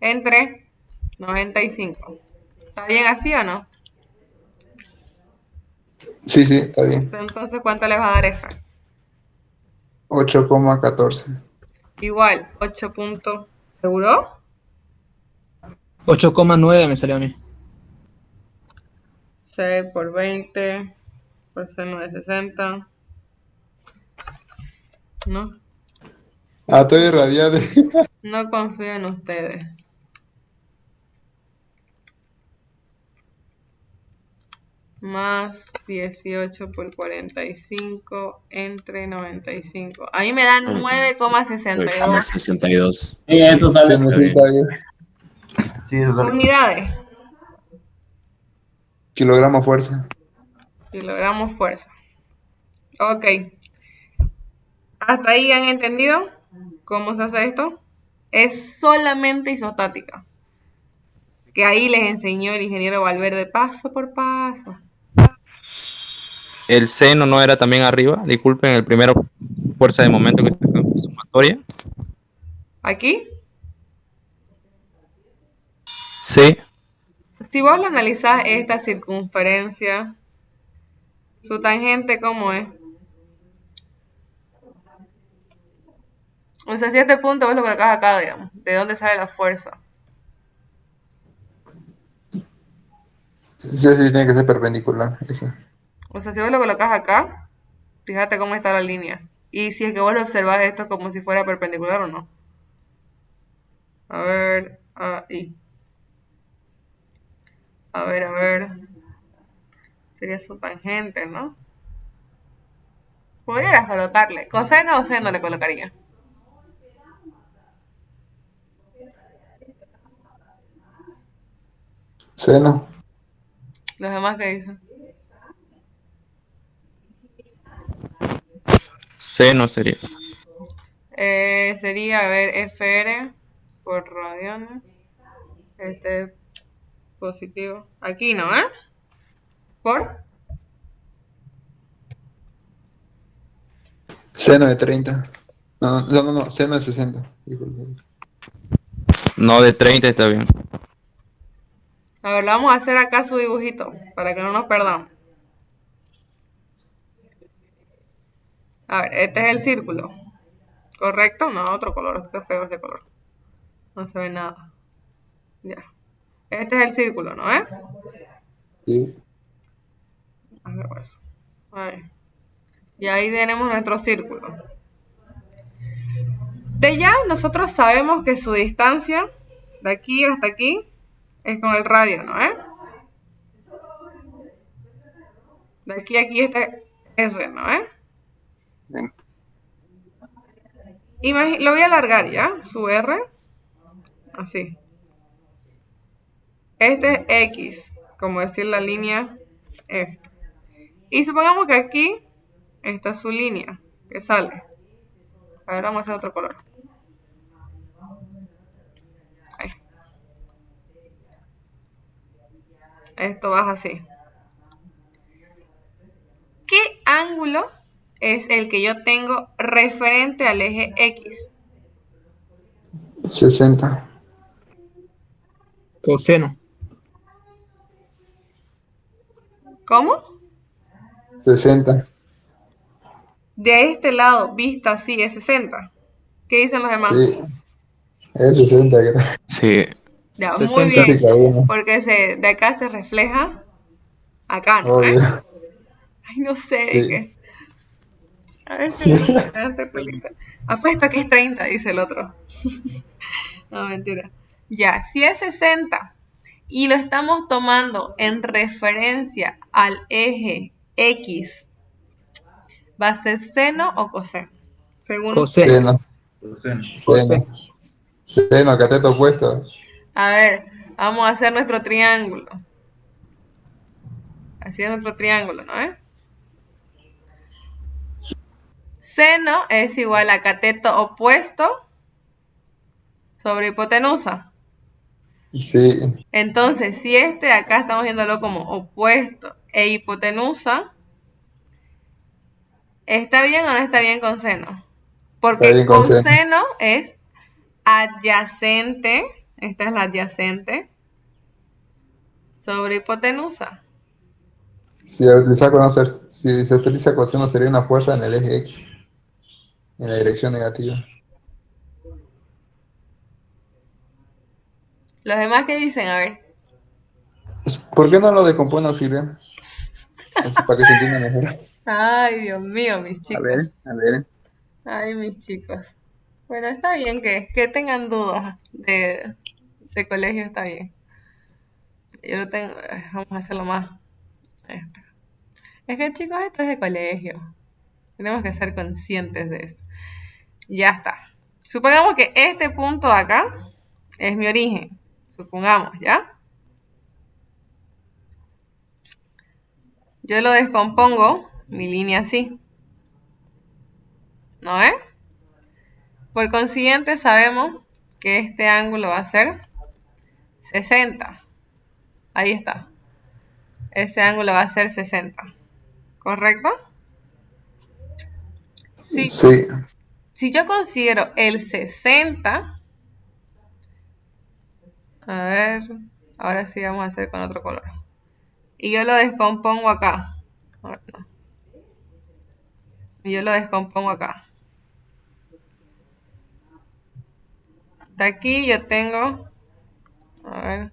[SPEAKER 4] Entre 95. ¿Está bien así o no?
[SPEAKER 3] Sí, está bien.
[SPEAKER 4] Entonces, ¿cuánto le va a dar F?
[SPEAKER 3] 8,14.
[SPEAKER 4] Igual, 8 puntos. ¿Seguro?
[SPEAKER 8] 8,9 me salió a mí.
[SPEAKER 4] 6 por 20 por seno de 60. No,
[SPEAKER 3] Estoy irradiado.
[SPEAKER 4] no confío en ustedes. Más 18 por 45 entre 95. A mí me dan 9,62
[SPEAKER 5] 62.
[SPEAKER 9] Eso
[SPEAKER 3] Se
[SPEAKER 9] sale.
[SPEAKER 3] necesita bien.
[SPEAKER 7] Sí, eso sale.
[SPEAKER 4] unidades.
[SPEAKER 3] Kilogramo fuerza.
[SPEAKER 4] Kilogramos fuerza. Ok. ¿Hasta ahí han entendido cómo se hace esto? Es solamente isostática. Que ahí les enseñó el ingeniero Valverde paso por paso.
[SPEAKER 5] El seno no era también arriba. Disculpen, el primero fuerza de momento que está sumatoria.
[SPEAKER 4] Aquí,
[SPEAKER 5] Sí.
[SPEAKER 4] si vos lo analizás esta circunferencia, su tangente, ¿cómo es? O sea, si a este punto vos lo colocás acá, digamos, ¿de dónde sale la fuerza?
[SPEAKER 3] Sí, tiene que ser perpendicular. Eso.
[SPEAKER 4] O sea, si vos lo colocás acá, fíjate cómo está la línea. Y si es que vos lo observás esto como si fuera perpendicular o no. A ver, ahí. A ver. Sería su tangente, ¿no? Podrías colocarle. ¿Coseno o seno le colocaría?
[SPEAKER 3] Seno.
[SPEAKER 4] Los demás que dicen.
[SPEAKER 5] Seno sería.
[SPEAKER 4] Sería, a ver, FR por radiones. Este positivo. Aquí no, ¿eh? ¿Por?
[SPEAKER 3] Seno de 30. No, seno de 60. Disculpe.
[SPEAKER 5] No, de 30 está bien.
[SPEAKER 4] A ver, vamos a hacer acá su dibujito para que no nos perdamos. A ver, este es el círculo. ¿Correcto? No, otro color. Está feo ese color. No se ve nada. Ya. Este es el círculo, ¿no?
[SPEAKER 3] Sí.
[SPEAKER 4] A ver, bueno. A ver. Y ahí tenemos nuestro círculo. De ya nosotros sabemos que su distancia de aquí hasta aquí es con el radio, ¿no? De aquí a aquí este R, ¿no?
[SPEAKER 3] Bien.
[SPEAKER 4] Lo voy a alargar ya, su R. Así. Este es X, como decir la línea F. Y supongamos que aquí está su línea que sale. A ver, vamos a hacer otro color. Ahí. Esto baja así. ¿Qué ángulo es el que yo tengo referente al eje X?
[SPEAKER 3] 60.
[SPEAKER 8] Coseno.
[SPEAKER 4] ¿Cómo?
[SPEAKER 3] 60.
[SPEAKER 4] De este lado, visto así, es 60. ¿Qué dicen los demás?
[SPEAKER 3] Sí. Es 60, creo.
[SPEAKER 5] Sí.
[SPEAKER 4] Ya,
[SPEAKER 8] 60.
[SPEAKER 4] muy bien.
[SPEAKER 3] Casi cada uno.
[SPEAKER 4] Porque de acá se refleja acá, ¿no?
[SPEAKER 3] Obvio.
[SPEAKER 4] Ay, no sé,
[SPEAKER 3] Sí.
[SPEAKER 4] ¿qué? A ver si apuesto que es 30, dice el otro. No, mentira. Ya, si es 60 y lo estamos tomando en referencia al eje X, ¿va a ser seno o coseno? Según usted.
[SPEAKER 8] Coseno.
[SPEAKER 3] Seno. Seno, cateto opuesto.
[SPEAKER 4] A ver, vamos a hacer nuestro triángulo. Así es nuestro triángulo, ¿no? Seno es igual a cateto opuesto sobre hipotenusa.
[SPEAKER 3] Sí.
[SPEAKER 4] Entonces, si este de acá estamos viéndolo como opuesto e hipotenusa, ¿está bien o no está bien con seno? Porque
[SPEAKER 3] Está bien con seno.
[SPEAKER 4] coseno es adyacente, esta es la adyacente, sobre hipotenusa.
[SPEAKER 3] Si se utiliza coseno, sería una fuerza en el eje X, en la dirección negativa.
[SPEAKER 4] ¿Los demás qué dicen? A ver.
[SPEAKER 3] Pues, ¿por qué no lo decompone auxiliar? Así para que se entienda mejor.
[SPEAKER 4] Ay, Dios mío, mis chicos.
[SPEAKER 3] A ver.
[SPEAKER 4] Ay, mis chicos. Bueno, está bien que tengan dudas de colegio, está bien. Yo lo tengo, vamos a hacerlo más. Esto. Es que chicos, esto es de colegio. Tenemos que ser conscientes de eso. Ya está. Supongamos que este punto de acá es mi origen. Supongamos, ¿ya? Yo lo descompongo, mi línea así. ¿No ves? Por consiguiente, sabemos que este ángulo va a ser 60. Ahí está. Ese ángulo va a ser 60. ¿Correcto? Sí. Si yo considero el 60, a ver, ahora sí vamos a hacer con otro color. Y yo lo descompongo acá. A ver, no. Y yo lo descompongo acá. De aquí yo tengo, a ver,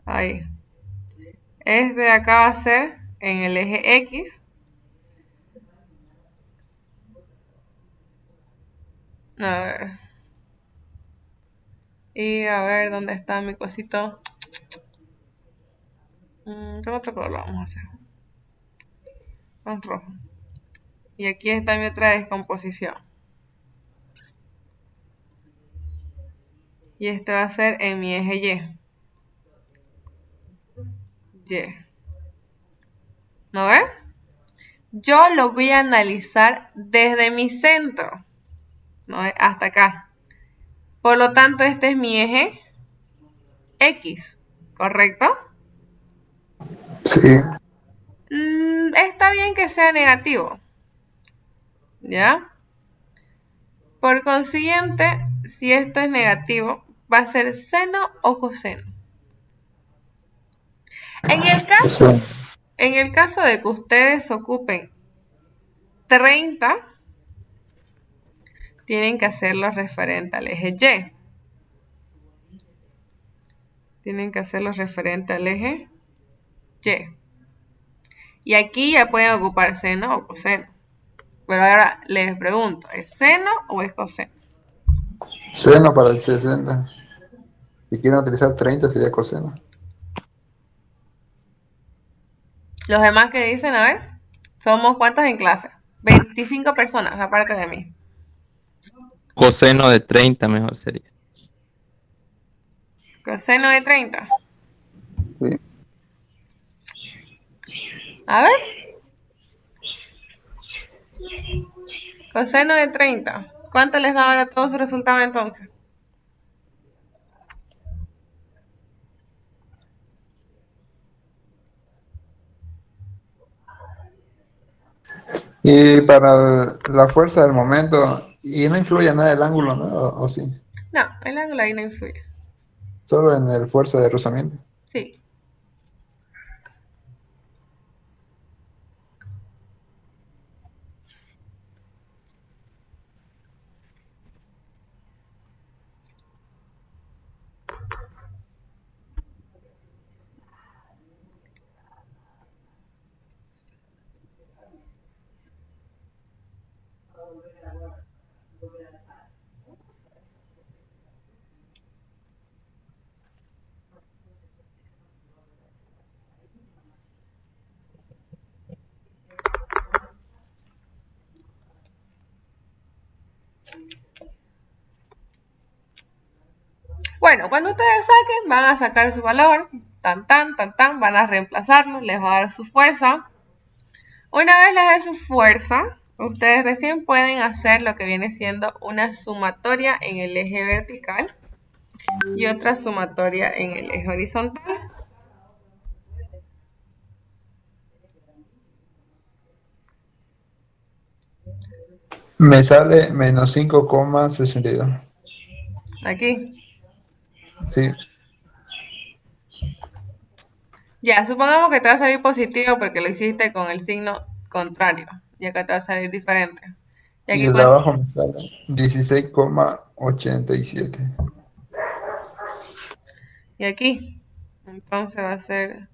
[SPEAKER 4] ahí. Este de acá va a ser en el eje X. A ver. Y a ver dónde está mi cosito. ¿Qué otro color lo vamos a hacer? Con rojo. Y aquí está mi otra descomposición. Y este va a ser en mi eje Y. Y. ¿No ves? Yo lo voy a analizar desde mi centro. ¿No ves? Hasta acá. Por lo tanto, este es mi eje X. ¿Correcto?
[SPEAKER 3] Sí.
[SPEAKER 4] Está bien que sea negativo. ¿Ya? Por consiguiente, si esto es negativo, va a ser seno o coseno. En el caso de que ustedes ocupen 30, tienen que hacerlo referente al eje Y. Tienen que hacerlo referente al eje Y. Y aquí ya pueden ocupar seno o coseno. Pero ahora les pregunto, ¿es seno o es coseno?
[SPEAKER 3] Seno para el 60. Si quieren utilizar 30 sería coseno.
[SPEAKER 4] Los demás que dicen, a ver, ¿somos cuántos en clase? 25 personas, aparte de mí.
[SPEAKER 5] Coseno de 30 mejor sería.
[SPEAKER 4] Coseno de 30.
[SPEAKER 3] Sí.
[SPEAKER 4] A ver. Coseno de 30. ¿Cuánto les daba a todo su resultado entonces?
[SPEAKER 3] Y para la fuerza del momento, y no influye nada el ángulo, ¿no? ¿O sí?
[SPEAKER 4] No, el ángulo ahí no influye.
[SPEAKER 3] Solo en el fuerza de rozamiento.
[SPEAKER 4] Sí. Bueno, cuando ustedes saquen, van a sacar su valor, tan, van a reemplazarlo, les va a dar su fuerza. Una vez les dé su fuerza, ustedes recién pueden hacer lo que viene siendo una sumatoria en el eje vertical y otra sumatoria en el eje horizontal.
[SPEAKER 3] Me sale menos 5,62.
[SPEAKER 4] Aquí.
[SPEAKER 3] Sí.
[SPEAKER 4] Ya, supongamos que te va a salir positivo porque lo hiciste con el signo contrario. Y acá te va a salir diferente. Y
[SPEAKER 3] Y
[SPEAKER 4] aquí
[SPEAKER 3] el de
[SPEAKER 4] pues,
[SPEAKER 3] abajo me sale 16,87.
[SPEAKER 4] y aquí. Entonces va a ser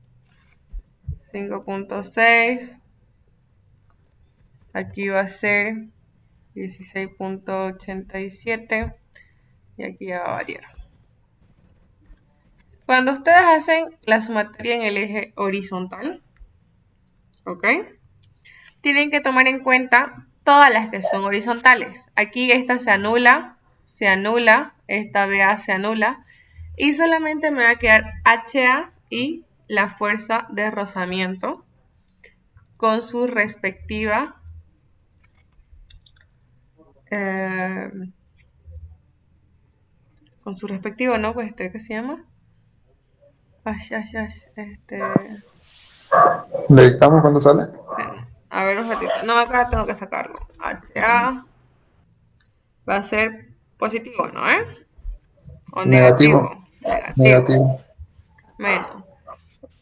[SPEAKER 4] 5.6. Aquí va a ser 16.87. Y aquí ya va a variar. Cuando ustedes hacen la sumatoria en el eje horizontal, ¿ok? Tienen que tomar en cuenta todas las que son horizontales. Aquí esta se anula, esta BA se anula. Y solamente me va a quedar HA y la fuerza de rozamiento con su respectiva con su respectivo, ¿no? Pues ¿qué se llama?
[SPEAKER 3] ¿Le dictamos cuándo sale?
[SPEAKER 4] Sí. A ver un ratito. No, acá tengo que sacarlo. HA va a ser positivo, ¿no? O negativo.
[SPEAKER 3] Negativo.
[SPEAKER 4] Menos.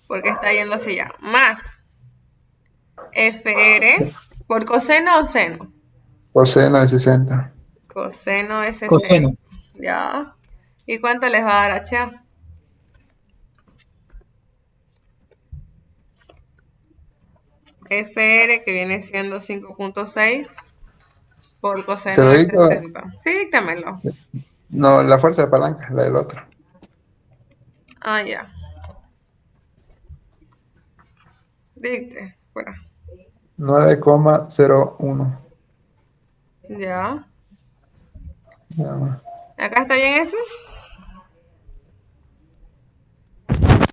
[SPEAKER 4] Porque está yendo hacia allá. Más FR por coseno o seno.
[SPEAKER 3] Coseno de 60.
[SPEAKER 4] Coseno de 60.
[SPEAKER 8] Coseno.
[SPEAKER 4] Ya. ¿Y cuánto les va a dar HA? FR, que viene siendo 5.6 por
[SPEAKER 3] ¿Se
[SPEAKER 4] coseno
[SPEAKER 3] lo
[SPEAKER 4] de
[SPEAKER 3] dicto?
[SPEAKER 4] 60. Sí, díctamelo.
[SPEAKER 3] No, la fuerza de palanca, la del otro.
[SPEAKER 4] Ah, ya. Dicte. Fuera.
[SPEAKER 3] 9,01.
[SPEAKER 4] Ya.
[SPEAKER 3] Nada más.
[SPEAKER 4] ¿Acá está bien eso?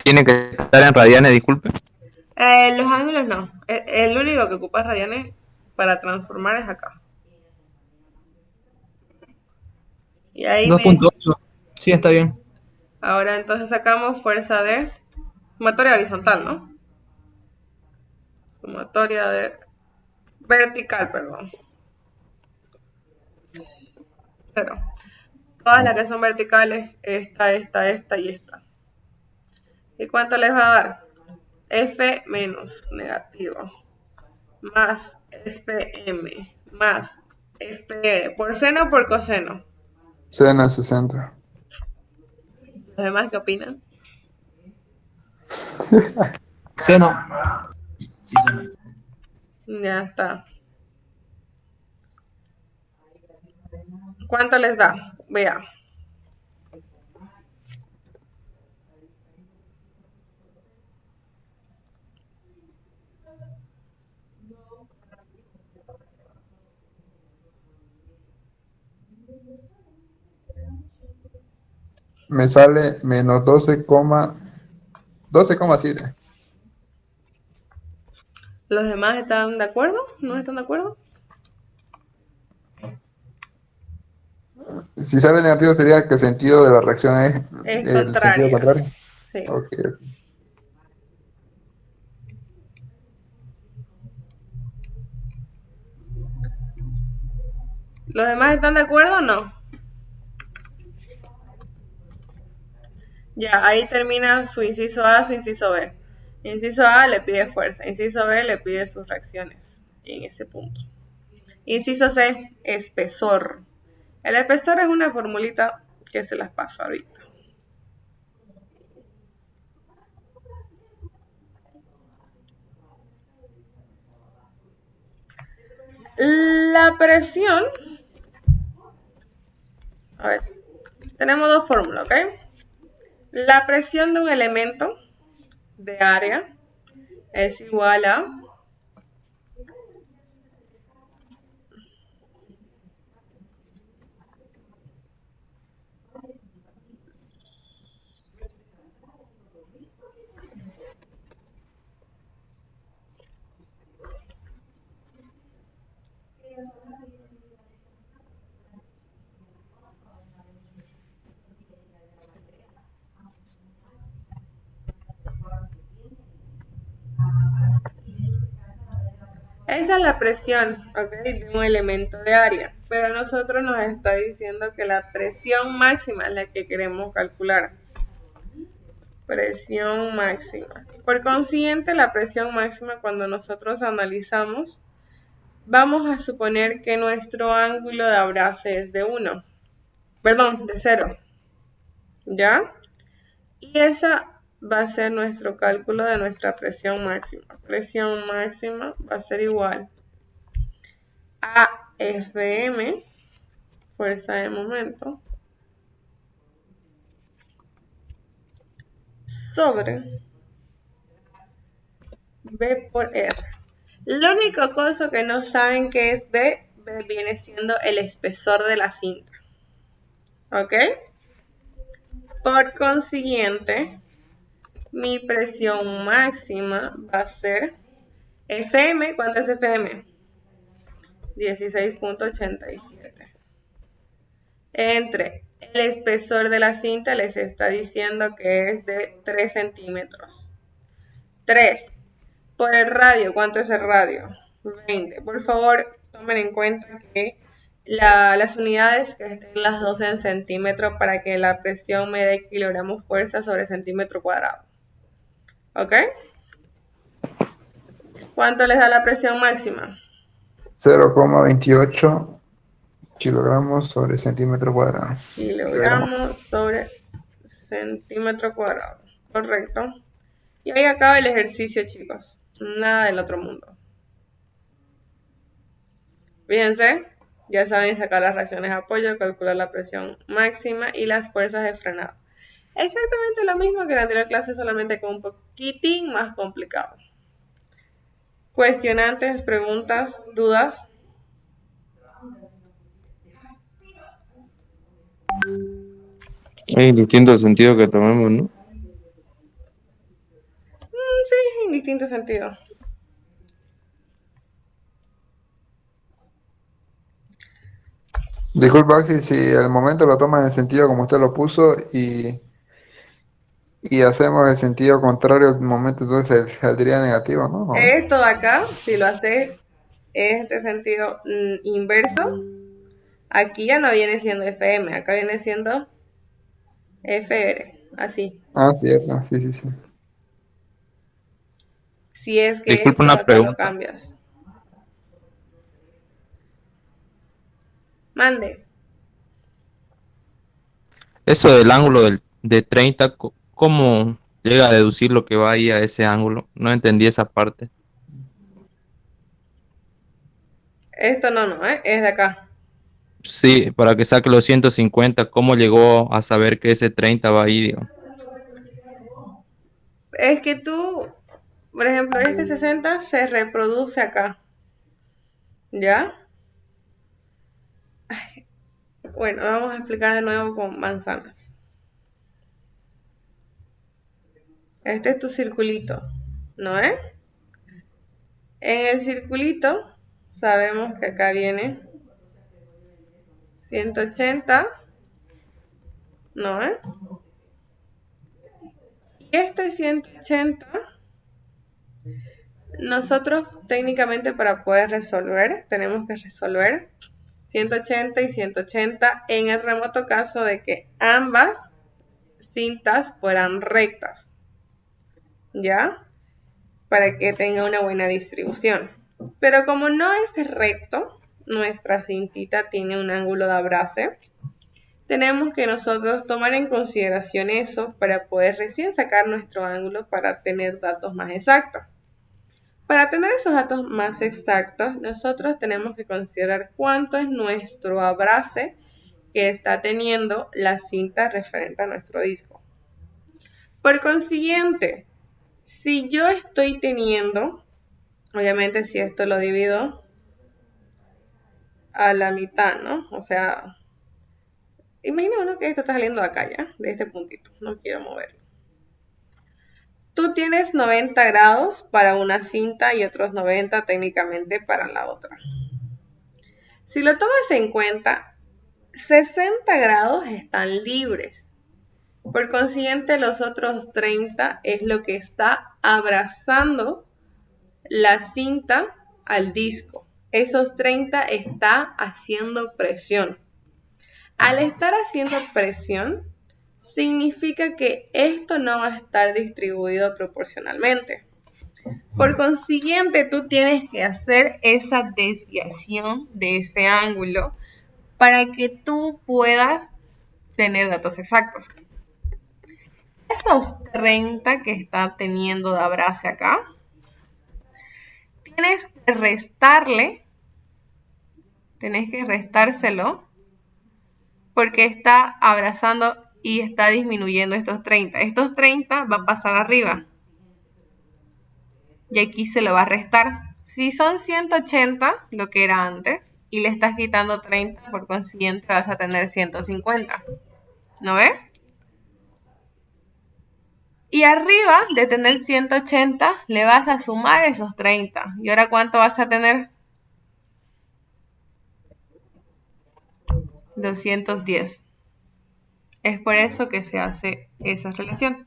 [SPEAKER 5] Tiene que estar en radianes, disculpe.
[SPEAKER 4] Los ángulos no. El único que ocupa radianes para transformar es acá. Y ahí
[SPEAKER 8] 2.8. Sí, está bien.
[SPEAKER 4] Ahora entonces sacamos fuerza de sumatoria horizontal, ¿no? Sumatoria de vertical, perdón. 0. Todas las que son verticales, esta y esta. ¿Y cuánto les va a dar? F menos negativo más Fm más Fr. ¿Por seno o por coseno?
[SPEAKER 3] Seno 60.
[SPEAKER 4] ¿Los demás qué opinan?
[SPEAKER 8] Seno.
[SPEAKER 4] Ya está. ¿Cuánto les da? Vea.
[SPEAKER 3] Me sale menos 12,7.
[SPEAKER 4] ¿Los demás están de acuerdo? ¿No están de acuerdo?
[SPEAKER 3] Si sale negativo sería que el sentido de la reacción es
[SPEAKER 4] Es
[SPEAKER 3] el sentido contrario.
[SPEAKER 4] Sí.
[SPEAKER 3] Ok.
[SPEAKER 4] ¿Los demás están de acuerdo o no? Ya, ahí termina su inciso A, su inciso B. Inciso A le pide fuerza, inciso B le pide sus reacciones en ese punto. Inciso C, espesor. El espesor es una formulita que se las paso ahorita. La presión, a ver, tenemos dos fórmulas, ¿ok? La presión de un elemento de área es igual a esa es la presión, ¿ok? De un elemento de área, pero a nosotros nos está diciendo que la presión máxima es la que queremos calcular. Presión máxima. Por consiguiente, la presión máxima, cuando nosotros analizamos, vamos a suponer que nuestro ángulo de abrace es de 1. Perdón, de 0. ¿Ya? Y esa va a ser nuestro cálculo de nuestra presión máxima. Presión máxima va a ser igual a Fm, fuerza de momento, sobre B por R. Lo único cosa que no saben que es B viene siendo el espesor de la cinta. ¿Ok? Por consiguiente, mi presión máxima va a ser Fm. ¿Cuánto es Fm? 16.87. Entre el espesor de la cinta les está diciendo que es de 3 centímetros. 3. Por el radio, ¿cuánto es el radio? 20. Por favor, tomen en cuenta que las unidades que estén las dos en centímetros para que la presión me dé kilogramos fuerza sobre centímetro cuadrado. ¿Ok? ¿Cuánto les da la presión máxima?
[SPEAKER 3] 0,28 kilogramos sobre centímetro cuadrado.
[SPEAKER 4] Kilogramos sobre centímetro cuadrado. Correcto. Y ahí acaba el ejercicio, chicos. Nada del otro mundo. Fíjense, ya saben sacar las reacciones de apoyo, calcular la presión máxima y las fuerzas de frenado. Exactamente lo mismo que en la anterior clase, solamente con un poquitín más complicado. Cuestionantes, preguntas, dudas.
[SPEAKER 5] Hay distintos sentidos que tomemos, ¿no?
[SPEAKER 4] Sí, en distintos sentidos.
[SPEAKER 3] Disculpa, si al momento lo toman en el sentido como usted lo puso y hacemos el sentido contrario al momento, entonces saldría negativo, ¿no?
[SPEAKER 4] Esto de acá, si lo haces en este sentido inverso, Aquí ya no viene siendo FM, acá viene siendo FR, así.
[SPEAKER 3] Ah, cierto, sí, sí, sí.
[SPEAKER 4] Si es que
[SPEAKER 5] Disculpa
[SPEAKER 4] esto
[SPEAKER 5] una
[SPEAKER 4] acá lo
[SPEAKER 5] pregunta.
[SPEAKER 4] cambias. Mande.
[SPEAKER 5] Eso del ángulo de 30, ¿cómo llega a deducir lo que va ahí a ese ángulo? No entendí esa parte.
[SPEAKER 4] Esto no, es de acá.
[SPEAKER 5] Sí, para que saque los 150, ¿cómo llegó a saber que ese 30 va ahí, digo?
[SPEAKER 4] Es que tú, por ejemplo, este 60 se reproduce acá. ¿Ya? Bueno, vamos a explicar de nuevo con manzanas. Este es tu circulito, ¿no es? En el circulito sabemos que acá viene 180, ¿no es? Y este 180, nosotros técnicamente para poder resolver, tenemos que resolver 180 y 180 en el remoto caso de que ambas cintas fueran rectas, ¿ya? Para que tenga una buena distribución. Pero como no es recto, nuestra cintita tiene un ángulo de abrace, tenemos que nosotros tomar en consideración eso para poder recién sacar nuestro ángulo para tener datos más exactos. Para tener esos datos más exactos, nosotros tenemos que considerar cuánto es nuestro abrace que está teniendo la cinta referente a nuestro disco. Por consiguiente, si yo estoy teniendo, obviamente si esto lo divido a la mitad, ¿no? O sea, imagina que esto está saliendo de acá ya, de este puntito, no quiero moverlo. Tú tienes 90 grados para una cinta y otros 90 técnicamente para la otra. Si lo tomas en cuenta, 60 grados están libres. Por consiguiente, los otros 30 es lo que está abrazando la cinta al disco. Esos 30 está haciendo presión. Al estar haciendo presión, significa que esto no va a estar distribuido proporcionalmente. Por consiguiente, tú tienes que hacer esa desviación de ese ángulo para que tú puedas tener datos exactos. Esos 30 que está teniendo de abrace acá, tienes que restárselo porque está abrazando y está disminuyendo estos 30. Estos 30 va a pasar arriba y aquí se lo va a restar. Si son 180, lo que era antes, y le estás quitando 30, por consiguiente vas a tener 150. ¿No ves? Y arriba de tener 180, le vas a sumar esos 30. ¿Y ahora cuánto vas a tener? 210. Es por eso que se hace esa relación.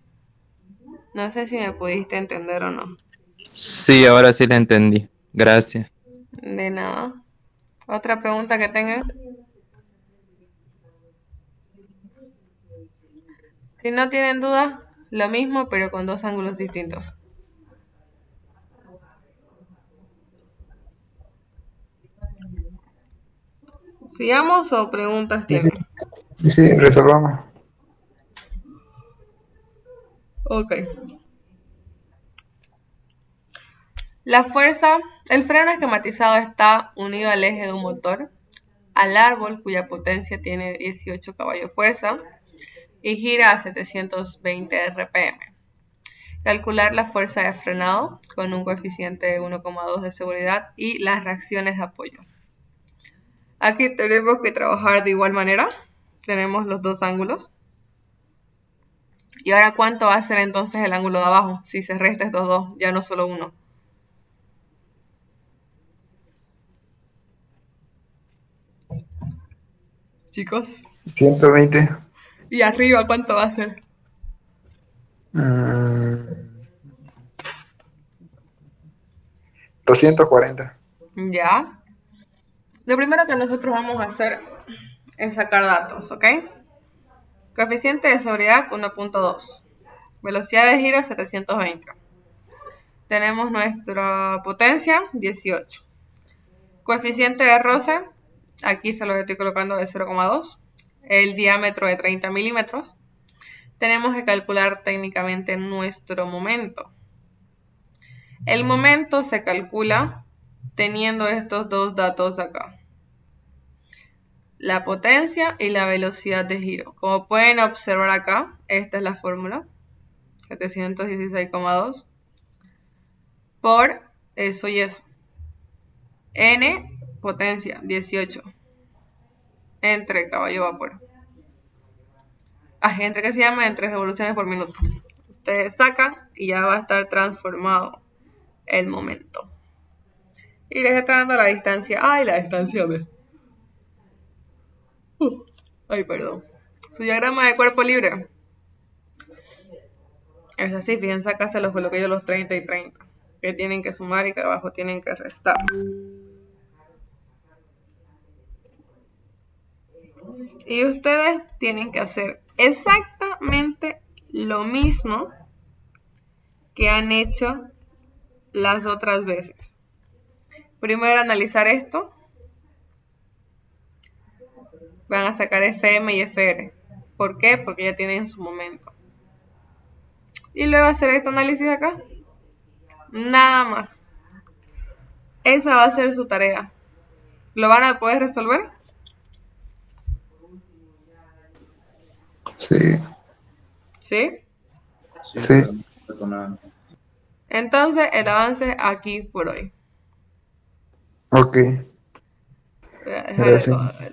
[SPEAKER 4] No sé si me pudiste entender o no.
[SPEAKER 5] Sí, ahora sí la entendí. Gracias.
[SPEAKER 4] De nada. ¿Otra pregunta que tengan? Si no tienen duda, lo mismo pero con dos ángulos distintos. ¿Sigamos o preguntas tienen?
[SPEAKER 3] Sí, resolvamos.
[SPEAKER 4] Ok. La fuerza, el freno esquematizado está unido al eje de un motor, al árbol cuya potencia tiene 18 caballos de fuerza y gira a 720 RPM. Calcular la fuerza de frenado con un coeficiente de 1,2 de seguridad y las reacciones de apoyo. Aquí tenemos que trabajar de igual manera. Tenemos los dos ángulos. Y ahora, ¿cuánto va a ser entonces el ángulo de abajo? Si se resta estos dos, ya no solo uno. Chicos.
[SPEAKER 3] 120.
[SPEAKER 4] ¿Y arriba cuánto va a ser?
[SPEAKER 3] 240.
[SPEAKER 4] Ya. Lo primero que nosotros vamos a hacer es sacar datos, ¿ok? Coeficiente de seguridad 1.2. Velocidad de giro 720. Tenemos nuestra potencia 18. Coeficiente de roce, aquí se lo estoy colocando de 0,2. El diámetro de 30 milímetros. Tenemos que calcular técnicamente nuestro momento. El momento se calcula teniendo estos dos datos acá. La potencia y la velocidad de giro. Como pueden observar acá, esta es la fórmula. 716,2 por eso y eso. N, potencia, 18. Entre caballo vapor. Entre que se llama entre revoluciones por minuto. Ustedes sacan y ya va a estar transformado el momento. Y les está dando la distancia. Ay, la distancia B. Ay, perdón. Su diagrama de cuerpo libre. Es así, fíjense acá se los coloqué yo los 30 y 30. Que tienen que sumar y que abajo tienen que restar. Y ustedes tienen que hacer exactamente lo mismo que han hecho las otras veces. Primero analizar esto. Van a sacar FM y FR. ¿Por qué? Porque ya tienen su momento. Y luego hacer este análisis acá. Nada más. Esa va a ser su tarea. ¿Lo van a poder resolver?
[SPEAKER 3] Sí.
[SPEAKER 4] ¿Sí?
[SPEAKER 3] Sí.
[SPEAKER 4] Entonces, el avance aquí por hoy.
[SPEAKER 3] Ok.
[SPEAKER 4] Voy a dejar
[SPEAKER 3] Gracias.
[SPEAKER 4] de